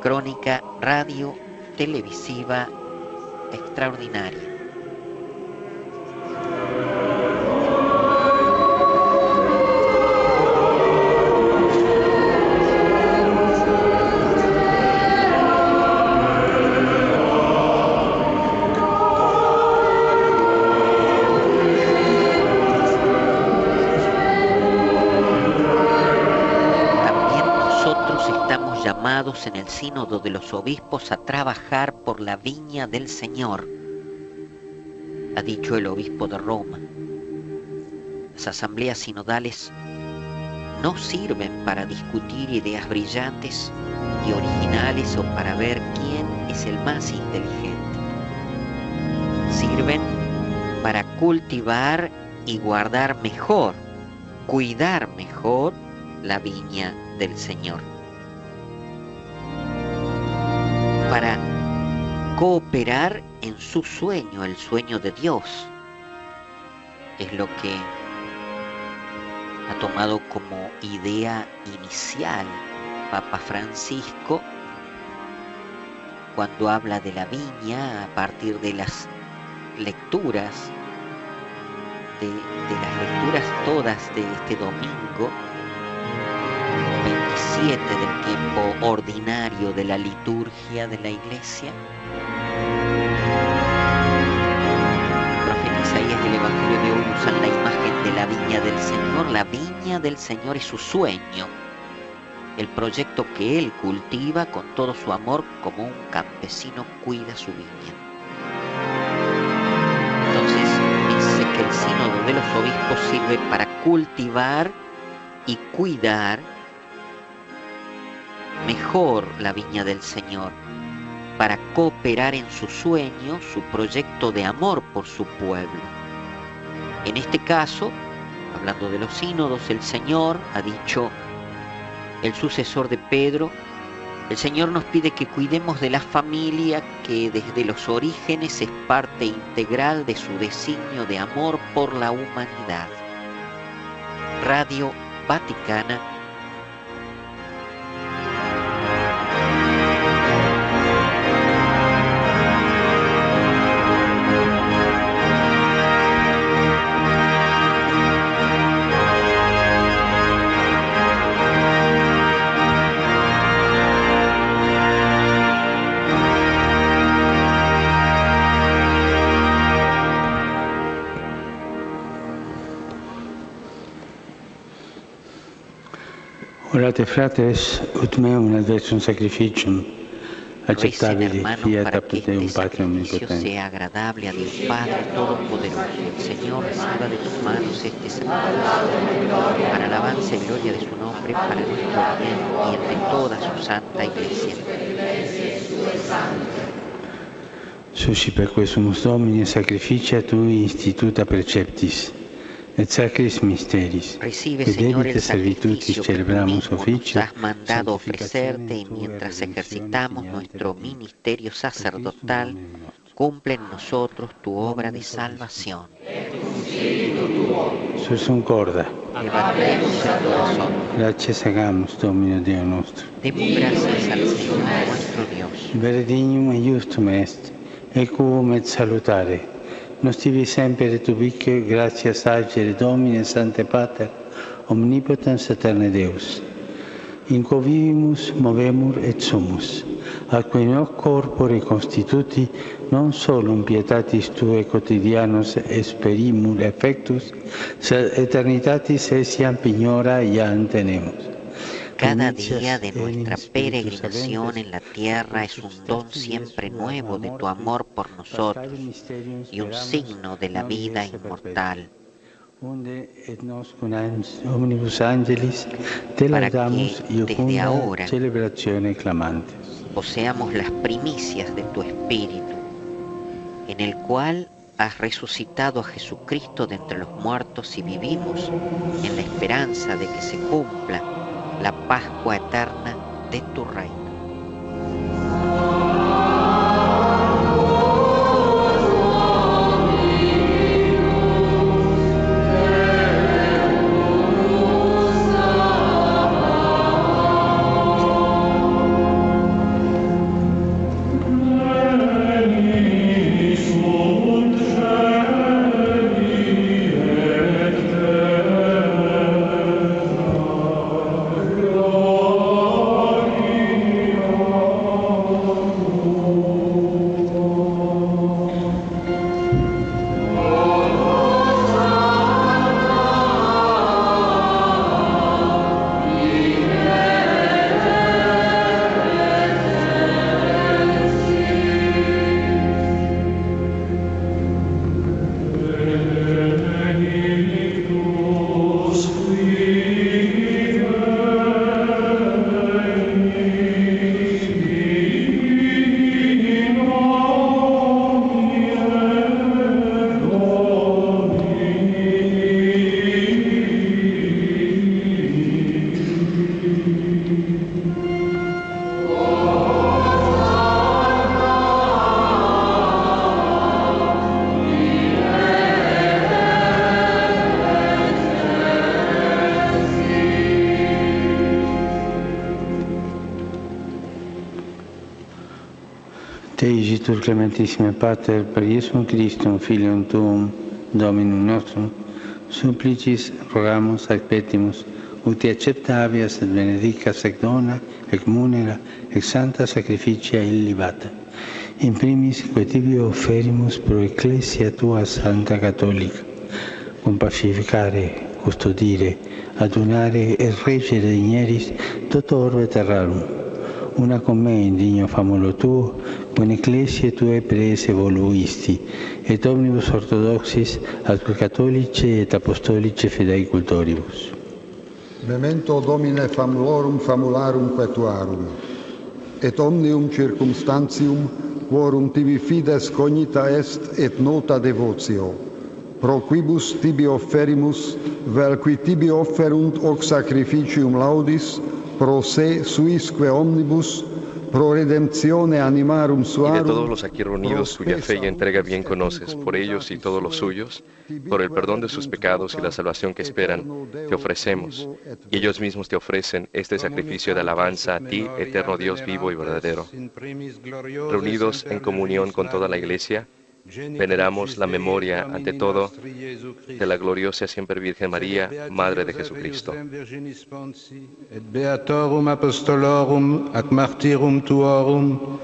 crónica radio televisiva extraordinaria. En el sínodo de los obispos a trabajar por la viña del Señor. ha dicho el obispo de Roma. Las asambleas sinodales no sirven para discutir ideas brillantes y originales o para ver quién es el más inteligente. Sirven para cultivar y guardar mejor, cuidar mejor la viña del Señor. Para cooperar en su sueño, el sueño de Dios. Es lo que ha tomado como idea inicial Papa Francisco cuando habla de la viña a partir de las lecturas, de las lecturas todas de este domingo 27 del tiempo ordinario de la liturgia de la Iglesia. El profeta Isaías y el Evangelio de hoy usan la imagen de la viña del Señor. La viña del Señor es su sueño, el proyecto que Él cultiva con todo su amor como un campesino cuida su viña. Entonces dice que el sínodo de los obispos sirve para cultivar y cuidar mejor la viña del Señor, para cooperar en su sueño, su proyecto de amor por su pueblo. En este caso, hablando de los sínodos, el Señor ha dicho, el sucesor de Pedro, el Señor nos pide que cuidemos de la familia que desde los orígenes es parte integral de su designio de amor por la humanidad. Radio Vaticana. Orate fratres, ut meum adversum sacrificium, aceptabile fiat apud Deum Patria omnipotente. Sea agradable a Dios Padre Todopoderoso. El Señor reciba de tus manos este sacrificio, para alabanza y gloria de su nombre, para nuestro bien y el de toda su santa Iglesia. Susci perquesumus Domini sacrificia tui instituta preceptis, et sacris mysteris. Recibe, Señor, el sacrificio que tú mismo nos has mandado ofrecerte, y mientras ejercitamos nuestro ministerio sacerdotal, cumple en nosotros tu obra de salvación. Sursum corda. Levantemos el corazón. Gracias hagamos, Domino Dio nostro. Demos gracias al Señor nuestro Dios. Veredignum et justum est, equum et salutare. Nos tibi semper et ubique, gratias agere Domine Sancte Pater, omnipotens aeterne Deus. In quo vivimus, movemur et sumus, acque in hoc corpore constituti, non solum pietatis Tue quotidianos esperimur effectus, sed eternitatis essiam pignora iam tenemus. Cada día de nuestra peregrinación en la tierra es un don siempre nuevo de tu amor por nosotros y un signo de la vida inmortal. Para que desde ahora poseamos las primicias de tu Espíritu, en el cual has resucitado a Jesucristo de entre los muertos y vivimos en la esperanza de que se cumpla la Pascua eterna de tu reino. Gloria Igitur clementissime Pater, per Iesum Christum, Filium Tuum, Dominum nostrum, supplicis rogamus ac petimus, ut acceptavias et benedicas ec dona, ec munera, ec santa sacrificia illibata. In primis, que tibi offerimus pro Ecclesia Tua Santa Cattolica, cum pacificare, custodire, adunare et reggere digneris toto orbe terrarum, una con me indigno famulo Tuo, con Ecclesiae Tue prese voluisti, et omnibus orthodoxis atque catholice et apostolice fidei cultoribus. Memento Domine famulorum famularum tuarum, et omnium circumstantium quorum tibi fides cognita est et nota devotio, pro quibus tibi offerimus, vel qui tibi offerunt hoc sacrificium laudis, pro se suisque omnibus, pro redemptione animarum suarum. Y de todos los aquí reunidos cuya fe y entrega bien conoces, por ellos y todos los suyos, por el perdón de sus pecados y la salvación que esperan, te ofrecemos, y ellos mismos te ofrecen este sacrificio de alabanza a ti, eterno Dios vivo y verdadero. Reunidos en comunión con toda la Iglesia, veneramos la memoria, ante todo, de la gloriosa siempre Virgen María, Madre de Jesucristo. Et beatorum apostolorum ac martyrum tuorum,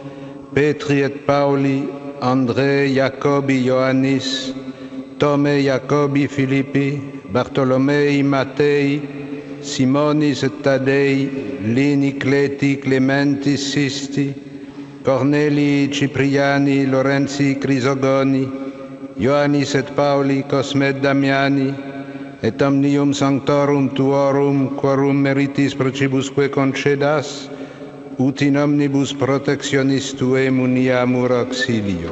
Petri et Pauli, André, Jacobi, Ioannis, Tome, Jacobi, Filippi, Bartolomei, Mattei, Simonis et Tadei, Lini, Cleti, Clementis, Sisti, Corneli, Cipriani, Lorenzi, Crisogoni, Ioannis et Pauli, Cosme et Damiani, et omnium sanctorum tuorum, quorum meritis procibusque concedas, ut in omnibus protectionis Tuae muniamur auxilio.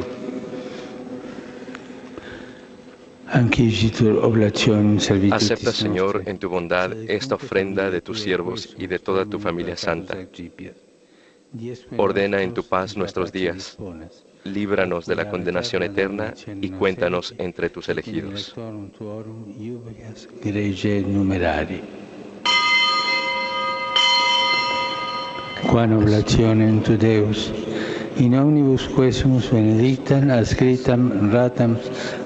Acepta, Señor, en tu bondad esta ofrenda de tus siervos y de toda tu familia santa. Ordena en tu paz nuestros días, líbranos de la condenación eterna y cuéntanos entre tus elegidos. Qua oblationem tu Deus, in omnibus quesumus benedictam, adscritam, ratam,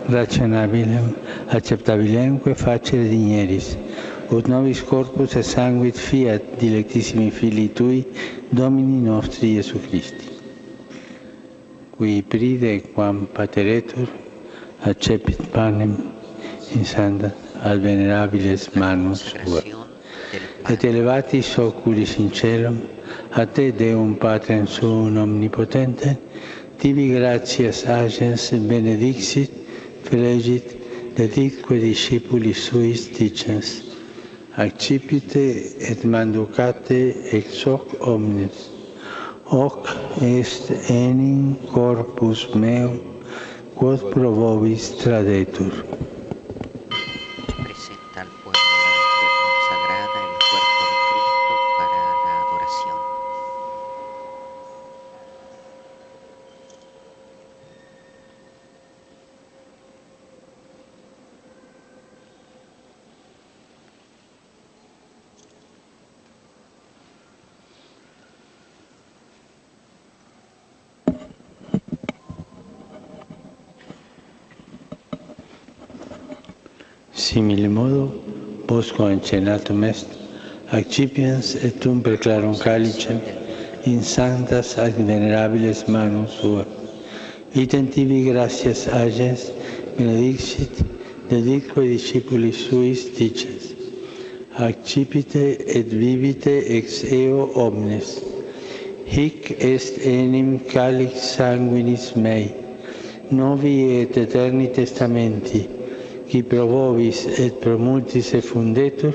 rationabilem, acceptabilemque facere digneris, ut nobis corpus et sanguit fiat dilectissimi Filii Tui, Domini nostri Iesu Christi. Qui pride quam pateretur, accepit panem in santa ad venerabiles manus Tua. Et elevatis oculis in celum, a Te, Deum Patrem Suum Omnipotente, tibi gratias agens benedixit, flegit, deditque discipulis suis dicens, accipite et manducate ex hoc omnes. Hoc est enim corpus meum, quod pro vobis tradetur. Presenta al pueblo la hostia consagrada, el cuerpo de Cristo para la adoración. Simile modo, posco encenatum est, accipiens et tum preclarum calicem, in sanctas ad venerabiles manus Sua. Item tibi gratias agens, benedixit, deditque discipulis suis dicens, accipite et vivite ex eo omnes. Hic est enim calix sanguinis mei, novi et eterni testamenti, qui pro vobis et pro multis effundetur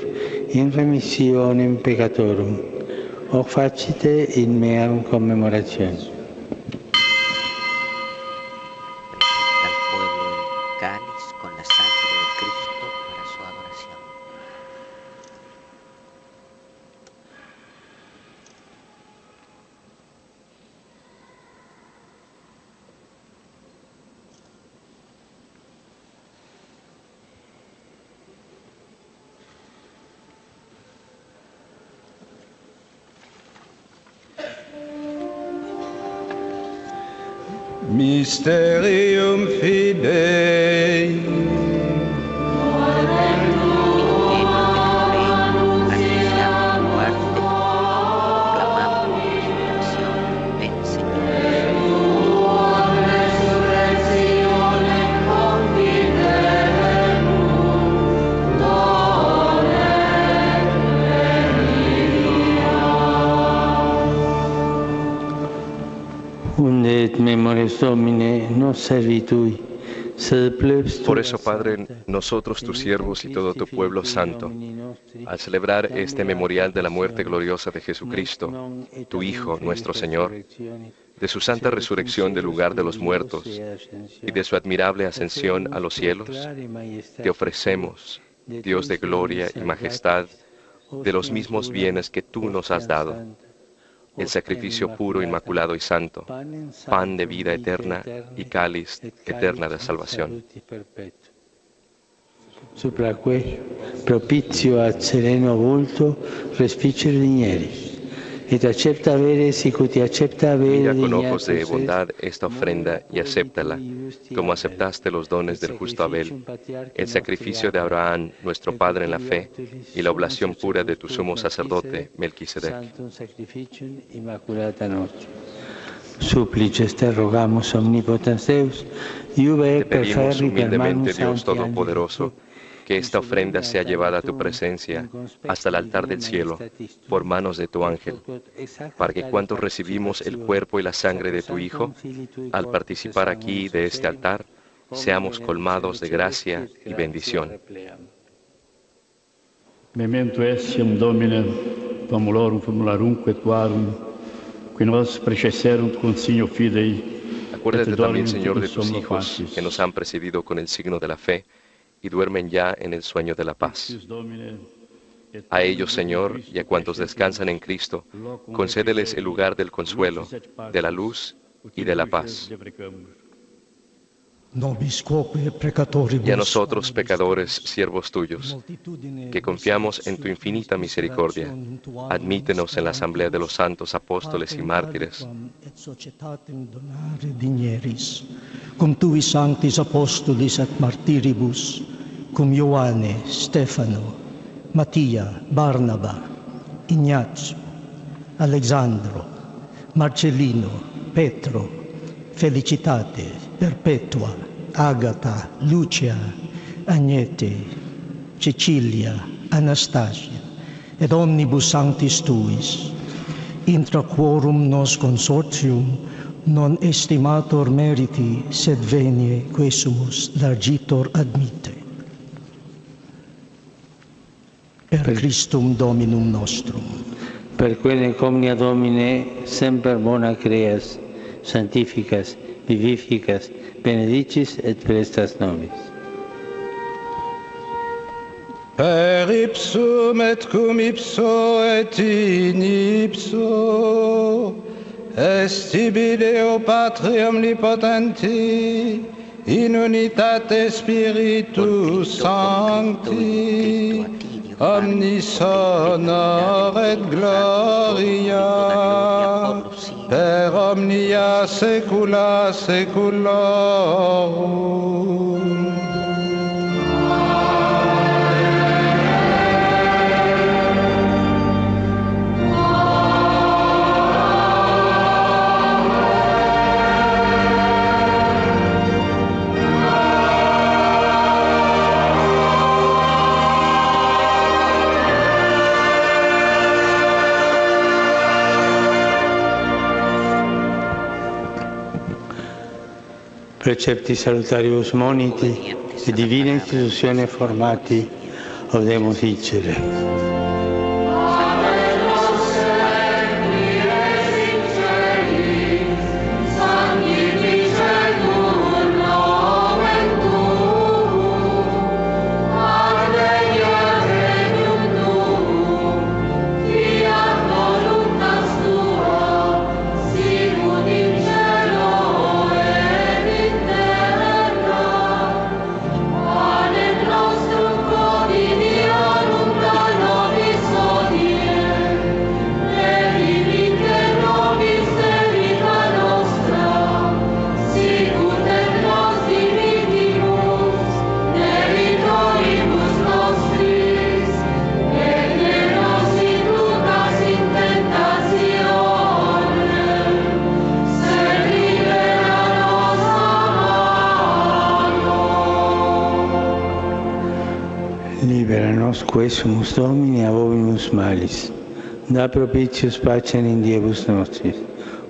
in remissionem peccatorum. Hoc facite in meam commemorationem. Presenta al pueblo el cáliz con la sangre de Cristo para su adoración. Mysterium Fidei. Et memores Domine, nos servitui, sed plebs Por eso, Padre, nosotros, tus siervos y todo tu pueblo santo, al celebrar este memorial de la muerte gloriosa de Jesucristo, tu Hijo, nuestro Señor, de su santa resurrección del lugar de los muertos y de su admirable ascensión a los cielos, te ofrecemos, Dios de gloria y majestad, de los mismos bienes que tú nos has dado, el sacrificio puro, inmaculado y santo, pan de vida eterna y cáliz eterna de salvación. Supraque propizio ad sereno vulto respicer digneris, et accepta avere sicut accepta avere. Mira con ojos de bondad esta ofrenda y acéptala, como aceptaste los dones del justo Abel, el sacrificio de Abraham, nuestro padre en la fe, y la oblación pura de tu sumo sacerdote, Melquisedec. Supplices te rogamos, omnipotens Deus, iube Te pedimos perferri humildemente, per Dios manus Todopoderoso, que esta ofrenda sea llevada a tu presencia hasta el altar del cielo por manos de tu ángel, para que cuantos recibimos el cuerpo y la sangre de tu Hijo, al participar aquí de este altar, seamos colmados de gracia y bendición. Memento essium Domine, famulorum formularum quetuarum, que nos precederum con signo fidei. Acuérdate también, Señor, de tus hijos que nos han precedido con el signo de la fe y duermen ya en el sueño de la paz. A ellos, Señor, y a cuantos descansan en Cristo, concédeles el lugar del consuelo, de la luz y de la paz. Y a nosotros, pecadores, siervos tuyos, que confiamos en tu infinita misericordia, admítenos en la asamblea de los santos apóstoles y mártires, cum tui sanctis apostolis et martiribus, cum Ioanne, Stefano, Mattia, Barnaba, Ignazio, Alexandro, Marcellino, Petro, Felicitate, Perpetua, Agata, Lucia, Agnete, Cecilia, Anastasia, et omnibus sanctis tuis, intra quorum nos consortium non estimator meriti, sed venie quesumus largitor admite. Per Christum Dominum nostrum. Per quene omnia Domine semper bona creas, sanctificas, vivificas, benedicis et prestas nobis. Per ipsum et cum ipso et in ipso, Estibi Deo Patri Omnipotenti, in unitate Spiritus Sancti, omnis honor et gloria, per omnia saecula saeculorum. Precepti salutarius moniti, e divina istituzione formati, odemus dicere. nos quesumus Domini abovimus malis, da propitius pacem in diebus nostris,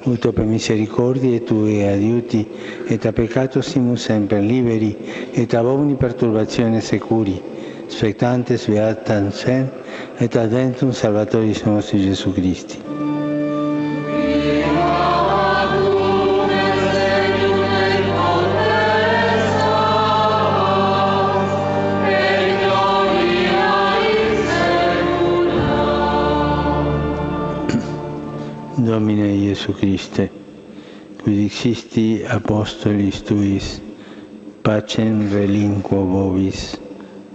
ut per misericordiae Tue adiuti, et a peccatosimus semper liberi, et ab omni perturbatione securi, spectantes beatam sen, et adventum Salvatoris nostri Gesù Christi. Domine Iesu Christe, qui dixisti apostolis Tuis, pacem relinquo vobis,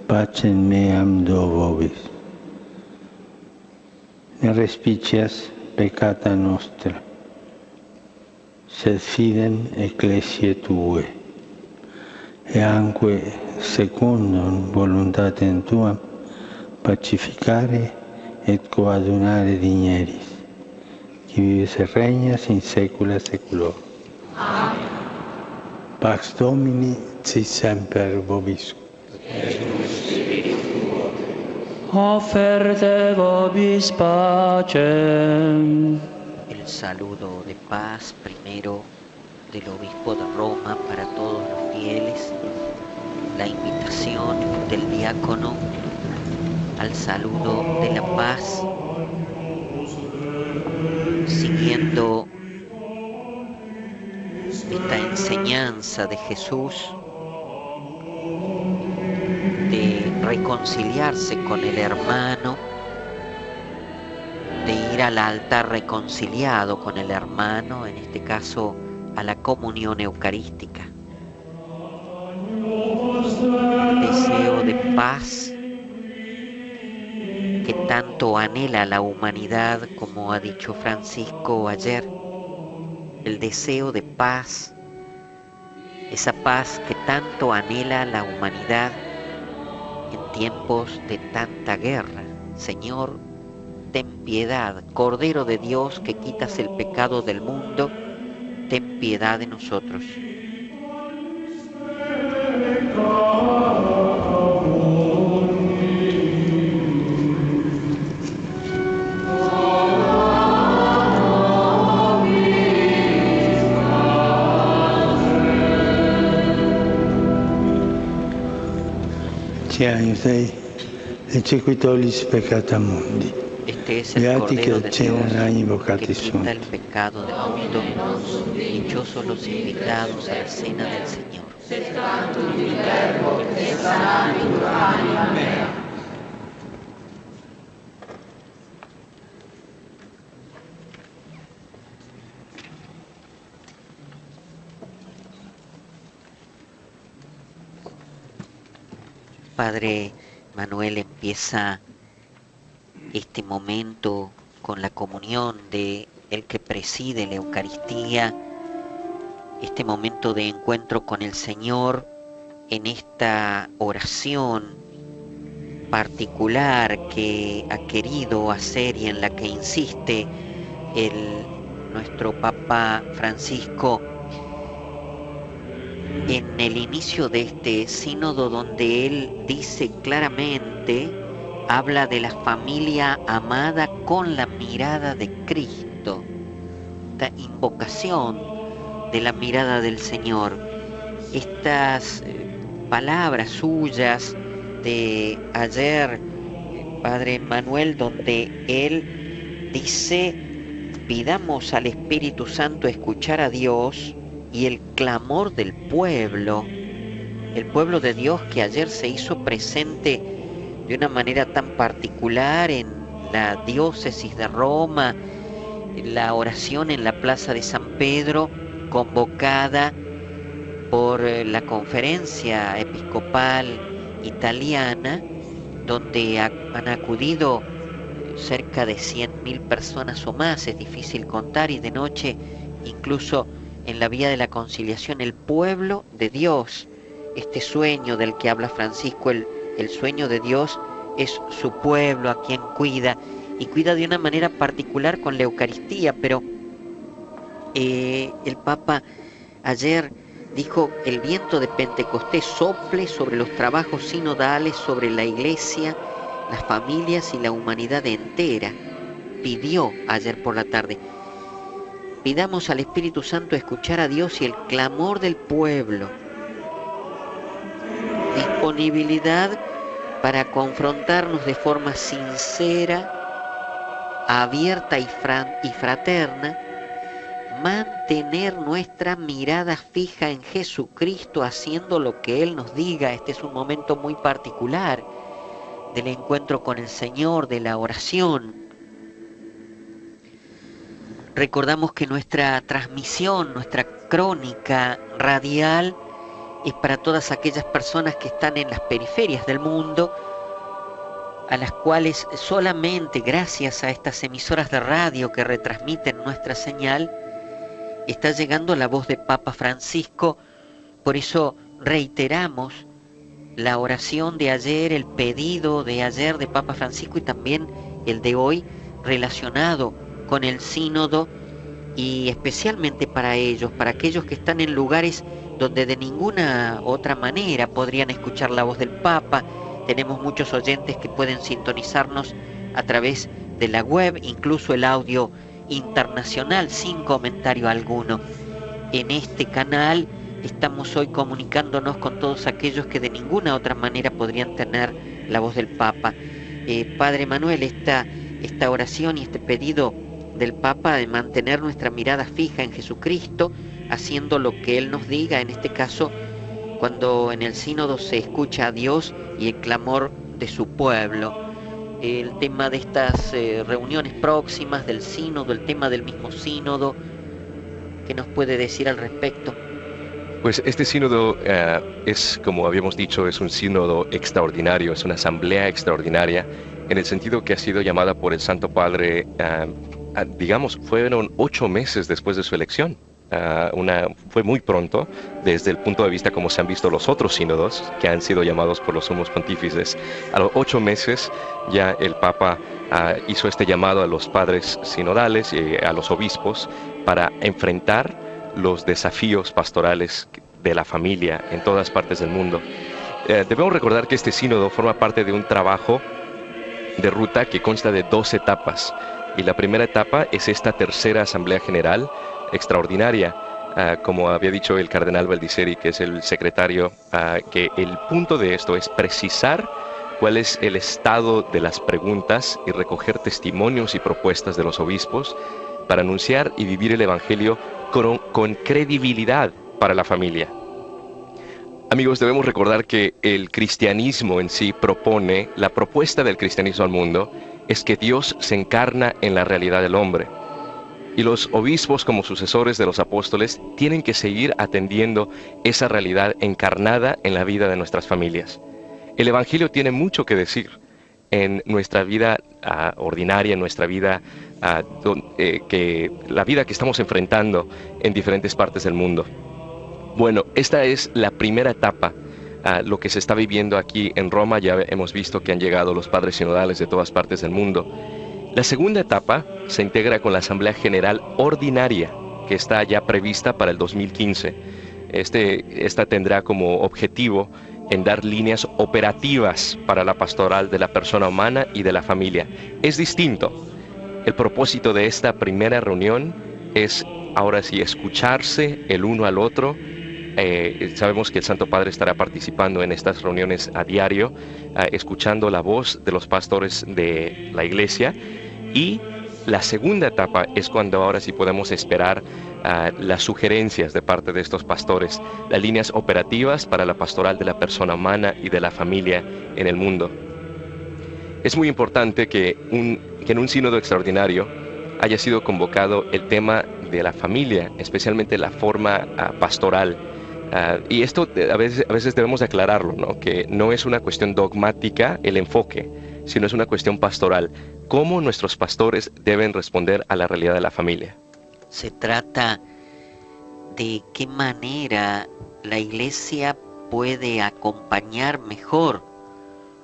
pacem meam do vobis. Ne respicias peccata nostra, sed fidem ecclesiae Tue, e anque secundum voluntatem Tuam pacificare et coadunare digneris, qui vives et regnas in saecula saeculorum. Amen. Pax Domini sit semper vobiscum. Offerte vobis pacem. El saludo de paz primero del obispo de Roma para todos los fieles, la invitación del diácono al saludo de la paz, siguiendo esta enseñanza de Jesús de reconciliarse con el hermano, de ir al altar reconciliado con el hermano, en este caso a la comunión eucarística. Deseo de paz que tanto anhela la humanidad, como ha dicho Francisco ayer, el deseo de paz, esa paz que tanto anhela la humanidad en tiempos de tanta guerra. Señor, ten piedad, Cordero de Dios que quitas el pecado del mundo, ten piedad de nosotros. Dei exequitoris peccata mundi. Este es el Cordero de Dios que quita el pecado del mundo. Dichosos los invitados a la cena del Señor. Padre Manuel empieza este momento con la comunión de el que preside la Eucaristía, este momento de encuentro con el Señor en esta oración particular que ha querido hacer y en la que insiste nuestro Papa Francisco en el inicio de este sínodo, donde él dice claramente, habla de la familia amada con la mirada de Cristo, esta invocación de la mirada del Señor. Estas palabras suyas de ayer, Padre Manuel, donde él dice, pidamos al Espíritu Santo escuchar a Dios y el clamor del pueblo, el pueblo de Dios que ayer se hizo presente de una manera tan particular en la diócesis de Roma, la oración en la plaza de San Pedro, convocada por la conferencia episcopal italiana, donde han acudido cerca de 100.000 personas o más, es difícil contar, y de noche incluso en la vía de la conciliación, el pueblo de Dios, este sueño del que habla Francisco, el sueño de Dios es su pueblo a quien cuida, y cuida de una manera particular con la Eucaristía. Pero el Papa ayer dijo, el viento de Pentecostés sople sobre los trabajos sinodales, sobre la Iglesia, las familias y la humanidad entera pidió ayer por la tarde. Pidamos al Espíritu Santo escuchar a Dios y el clamor del pueblo. Disponibilidad para confrontarnos de forma sincera, abierta y fraterna, mantener nuestra mirada fija en Jesucristo haciendo lo que Él nos diga. Este es un momento muy particular del encuentro con el Señor, de la oración. Recordamos que nuestra transmisión, nuestra crónica radial es para todas aquellas personas que están en las periferias del mundo, a las cuales solamente gracias a estas emisoras de radio que retransmiten nuestra señal, está llegando la voz de Papa Francisco. Por eso reiteramos la oración de ayer, el pedido de ayer de Papa Francisco y también el de hoy relacionado con el sínodo, y especialmente para ellos, para aquellos que están en lugares donde de ninguna otra manera podrían escuchar la voz del Papa. Tenemos muchos oyentes que pueden sintonizarnos a través de la web, incluso el audio internacional sin comentario alguno. En este canal estamos hoy comunicándonos con todos aquellos que de ninguna otra manera podrían tener la voz del Papa. Padre Manuel, esta oración y este pedido del Papa de mantener nuestra mirada fija en Jesucristo, haciendo lo que Él nos diga, en este caso, cuando en el sínodo se escucha a Dios y el clamor de su pueblo. El tema de estas reuniones próximas del sínodo, el tema del mismo sínodo, ¿qué nos puede decir al respecto? Pues este sínodo es, como habíamos dicho, es un sínodo extraordinario, es una asamblea extraordinaria, en el sentido que ha sido llamada por el Santo Padre, digamos, fueron 8 meses después de su elección. Fue muy pronto desde el punto de vista como se han visto los otros sínodos que han sido llamados por los sumos pontífices. A los 8 meses ya el Papa hizo este llamado a los padres sinodales y a los obispos para enfrentar los desafíos pastorales de la familia en todas partes del mundo. Debemos recordar que este sínodo forma parte de un trabajo de ruta que consta de 2 etapas, y la primera etapa es esta tercera asamblea general extraordinaria, como había dicho el cardenal Baldisseri, que es el secretario, que el punto de esto es precisar cuál es el estado de las preguntas y recoger testimonios y propuestas de los obispos para anunciar y vivir el Evangelio con credibilidad para la familia. Amigos, debemos recordar que el cristianismo en sí propone, la propuesta del cristianismo al mundo es que Dios se encarna en la realidad del hombre. Y los obispos, como sucesores de los apóstoles, tienen que seguir atendiendo esa realidad encarnada en la vida de nuestras familias. El Evangelio tiene mucho que decir en nuestra vida ordinaria, en nuestra vida, la vida que estamos enfrentando en diferentes partes del mundo. Bueno, esta es la primera etapa, lo que se está viviendo aquí en Roma. Ya hemos visto que han llegado los padres sinodales de todas partes del mundo. La segunda etapa se integra con la Asamblea General Ordinaria, que está ya prevista para el 2015. Esta tendrá como objetivo en dar líneas operativas para la pastoral de la persona humana y de la familia. Es distinto. El propósito de esta primera reunión es, ahora sí, escucharse el uno al otro. Sabemos que el Santo Padre estará participando en estas reuniones a diario, escuchando la voz de los pastores de la Iglesia. Y la segunda etapa es cuando ahora sí podemos esperar las sugerencias de parte de estos pastores, las líneas operativas para la pastoral de la persona humana y de la familia en el mundo. Es muy importante que en un sínodo extraordinario haya sido convocado el tema de la familia, especialmente la forma pastoral. Y esto a veces debemos aclararlo, ¿no? Que no es una cuestión dogmática el enfoque, sino es una cuestión pastoral. ¿Cómo nuestros pastores deben responder a la realidad de la familia? Se trata de qué manera la Iglesia puede acompañar mejor,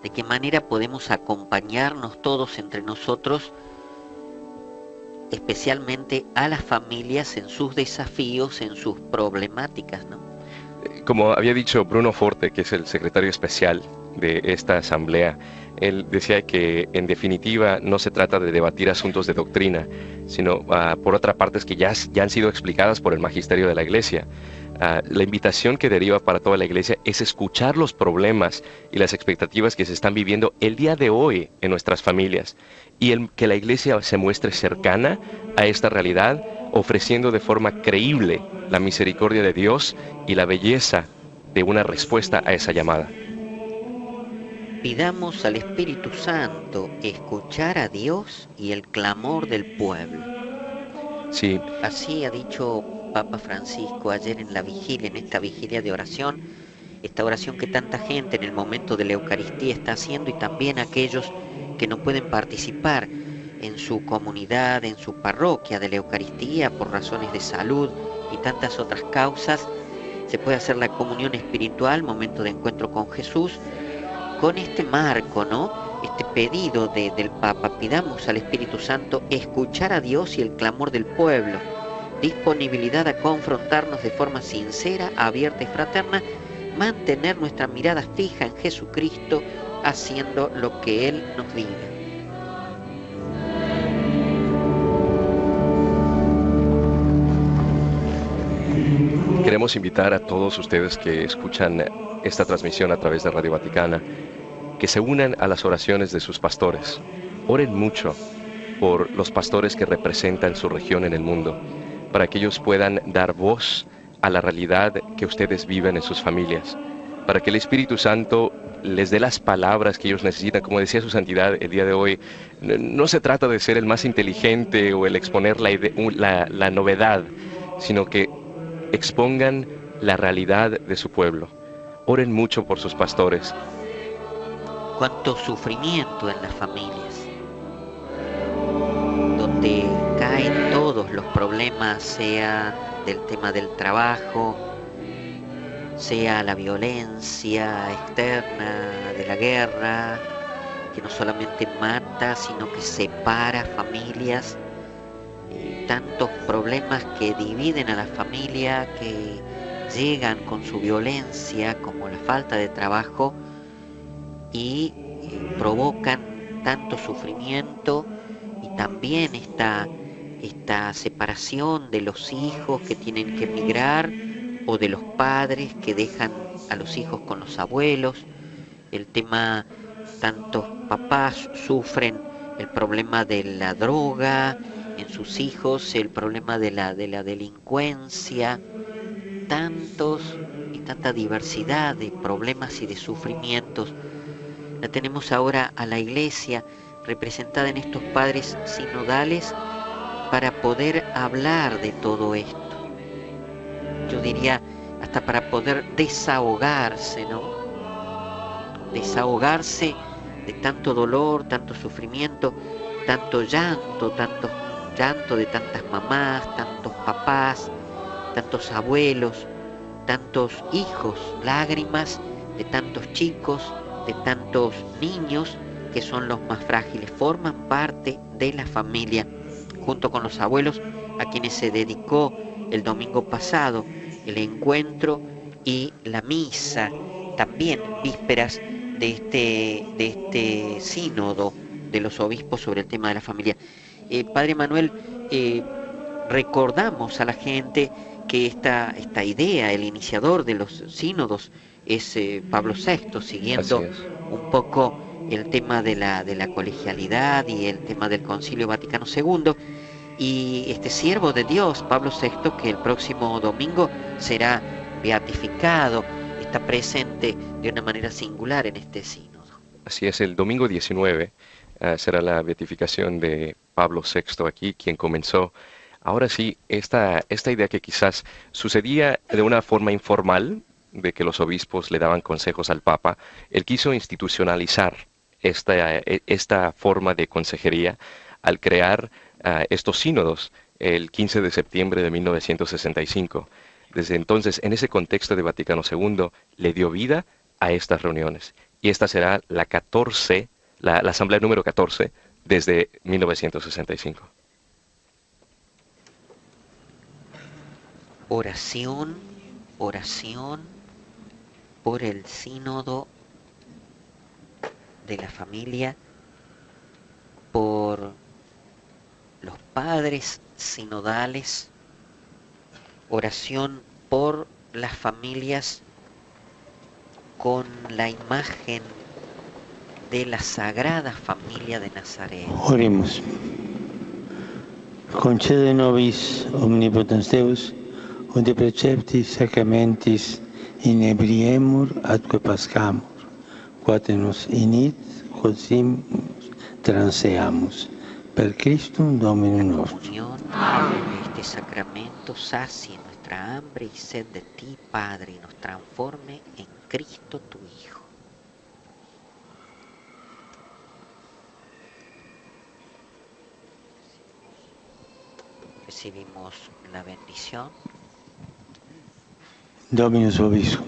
de qué manera podemos acompañarnos todos entre nosotros, especialmente a las familias en sus desafíos, en sus problemáticas, ¿no? Como había dicho Bruno Forte, que es el secretario especial de esta asamblea. Él decía que en definitiva no se trata de debatir asuntos de doctrina, sino por otra parte es que ya han sido explicadas por el magisterio de la Iglesia. La invitación que deriva para toda la Iglesia es escuchar los problemas y las expectativas que se están viviendo el día de hoy en nuestras familias, y que la Iglesia se muestre cercana a esta realidad, ofreciendo de forma creíble la misericordia de Dios y la belleza de una respuesta a esa llamada. Pidamos al Espíritu Santo escuchar a Dios y el clamor del pueblo. Sí. Así ha dicho Papa Francisco ayer en la vigilia, en esta vigilia de oración, esta oración que tanta gente en el momento de la Eucaristía está haciendo, y también aquellos que no pueden participar en su comunidad, en su parroquia de la Eucaristía por razones de salud y tantas otras causas. Se puede hacer la comunión espiritual, momento de encuentro con Jesús, con este marco, ¿no? Este pedido del Papa. Pidamos al Espíritu Santo escuchar a Dios y el clamor del pueblo, disponibilidad a confrontarnos de forma sincera, abierta y fraterna, mantener nuestra mirada fija en Jesucristo, haciendo lo que Él nos diga. Queremos invitar a todos ustedes que escuchan esta transmisión a través de Radio Vaticana, que se unan a las oraciones de sus pastores. Oren mucho por los pastores que representan su región en el mundo, para que ellos puedan dar voz a la realidad que ustedes viven en sus familias, para que el Espíritu Santo les dé las palabras que ellos necesitan. Como decía su santidad el día de hoy, no se trata de ser el más inteligente o el exponer la novedad, sino que expongan la realidad de su pueblo. Oren mucho por sus pastores. Cuánto sufrimiento en las familias, donde caen todos los problemas, sea del tema del trabajo, sea la violencia externa de la guerra, que no solamente mata, sino que separa familias, tantos problemas que dividen a la familia, que llegan con su violencia, como la falta de trabajo, y provocan tanto sufrimiento, y también esta separación de los hijos que tienen que emigrar, o de los padres que dejan a los hijos con los abuelos. El tema, tantos papás sufren el problema de la droga en sus hijos, el problema de la delincuencia, tanta diversidad de problemas y de sufrimientos. La tenemos ahora a la Iglesia representada en estos padres sinodales para poder hablar de todo esto. Yo diría hasta para poder desahogarse, ¿no? Desahogarse de tanto dolor, tanto sufrimiento, tanto llanto de tantas mamás, tantos papás, tantos abuelos, tantos hijos, lágrimas de tantos chicos, de tantos niños que son los más frágiles, forman parte de la familia, junto con los abuelos a quienes se dedicó el domingo pasado el encuentro y la misa, también vísperas de este sínodo de los obispos sobre el tema de la familia. Padre Manuel, recordamos a la gente que esta idea, el iniciador de los sínodos, es Pablo VI, siguiendo un poco el tema de la colegialidad y el tema del Concilio Vaticano II, y este siervo de Dios, Pablo VI, que el próximo domingo será beatificado, está presente de una manera singular en este sínodo. Así es, el domingo 19 será la beatificación de Pablo VI aquí, quien comenzó, ahora sí, esta idea que quizás sucedía de una forma informal, de que los obispos le daban consejos al Papa. Él quiso institucionalizar esta forma de consejería al crear estos sínodos el 15 de septiembre de 1965. Desde entonces, en ese contexto de Vaticano II, le dio vida a estas reuniones. Y esta será la asamblea número 14 desde 1965. Oración por el sínodo de la familia, por los padres sinodales, oración por las familias con la imagen de la Sagrada Familia de Nazaret. Oremos. Concede nobis omnipotens Deus, ut de preceptis sacramentis inebriemur atque pascamur, quod nos init quodsimus transeamus. Per Christum Dominum nostrum. Este sacramento sacie nuestra hambre y sed de ti, Padre, y nos transforme en Cristo tu Hijo. Recibimos la bendición. Dominus vobiscum.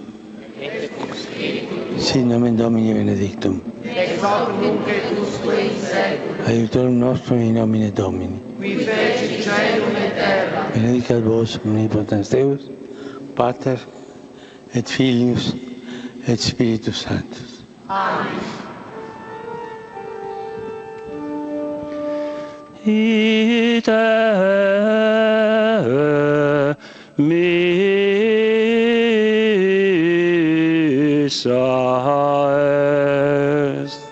Sit nomen Domini benedictum. Ex hoc nunc et usque in seculum. Aiutorium nostrum in nomine Domini. Qui feci caelum et terra. Benedicat vos omnipotens Deus, Pater et Filius et Spiritus Sanctus. Amen. Ite missa est.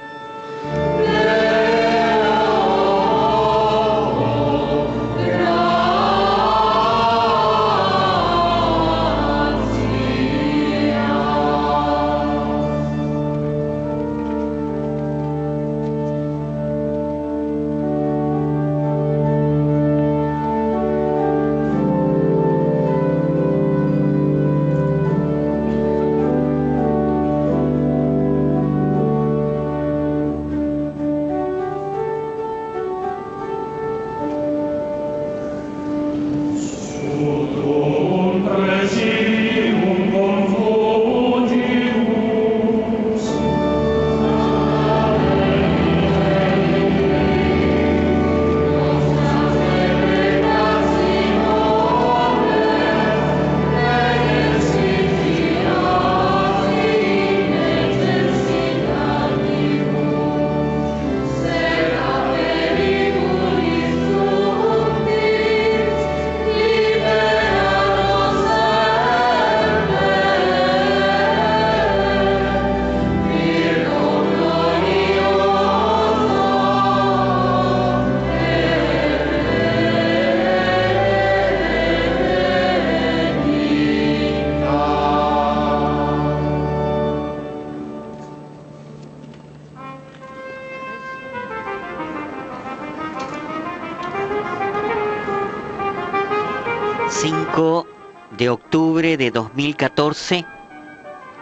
De octubre de 2014,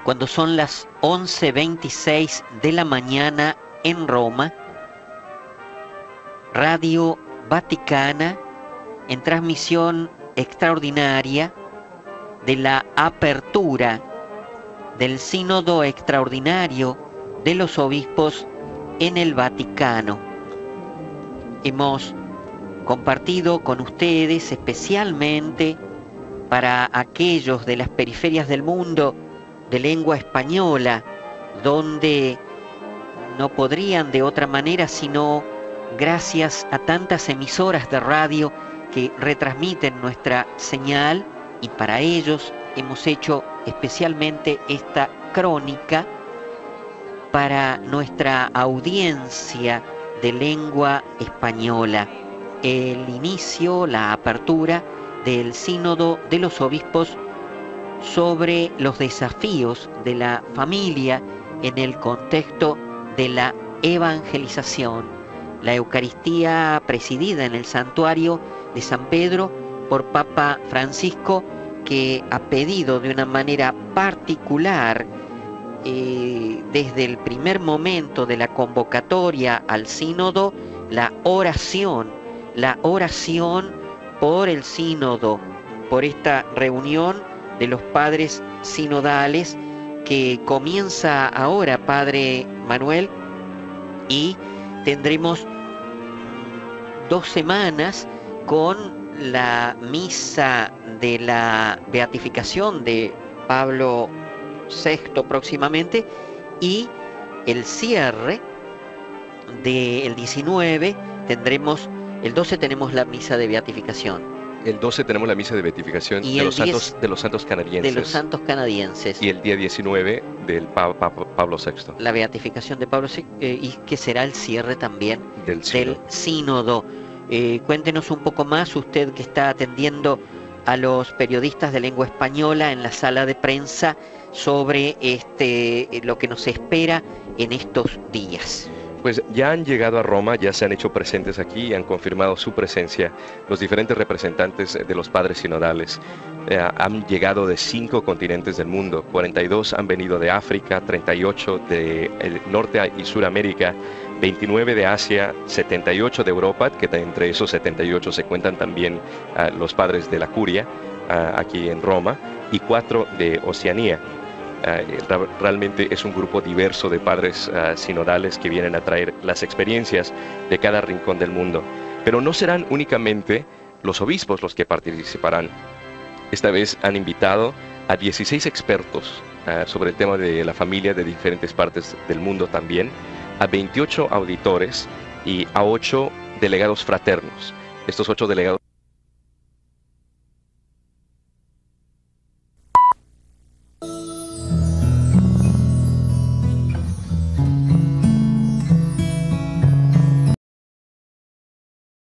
cuando son las 11:26 de la mañana en Roma, Radio Vaticana, en transmisión extraordinaria de la apertura del Sínodo Extraordinario de los Obispos en el Vaticano. Hemos compartido con ustedes, especialmente para aquellos de las periferias del mundo de lengua española, donde no podrían de otra manera sino gracias a tantas emisoras de radio que retransmiten nuestra señal, y para ellos hemos hecho especialmente esta crónica para nuestra audiencia de lengua española. El inicio, la apertura del Sínodo de los Obispos sobre los desafíos de la familia en el contexto de la evangelización. La Eucaristía presidida en el santuario de San Pedro por Papa Francisco, que ha pedido de una manera particular desde el primer momento de la convocatoria al sínodo la oración por el sínodo, por esta reunión de los padres sinodales que comienza ahora, Padre Manuel, y tendremos 2 semanas con la misa de la beatificación de Pablo VI próximamente, y el cierre del 19 tendremos, el 12 tenemos la misa de beatificación. El 12 tenemos la misa de beatificación Y de el los 10 santos canadienses. De los santos canadienses. Y el día 19 del Pablo VI. La beatificación de Pablo VI, y que será el cierre también del sínodo. Cuéntenos un poco más, usted que está atendiendo a los periodistas de lengua española en la sala de prensa, sobre lo que nos espera en estos días. Pues ya han llegado a Roma, ya se han hecho presentes aquí y han confirmado su presencia los diferentes representantes de los padres sinodales. Han llegado de 5 continentes del mundo, 42 han venido de África, 38 de Norte y Suramérica, 29 de Asia, 78 de Europa, que entre esos 78 se cuentan también los padres de la Curia aquí en Roma, y 4 de Oceanía. Realmente es un grupo diverso de padres sinodales que vienen a traer las experiencias de cada rincón del mundo. Pero no serán únicamente los obispos los que participarán. Esta vez han invitado a 16 expertos sobre el tema de la familia de diferentes partes del mundo también, a 28 auditores y a 8 delegados fraternos. Estos 8 delegados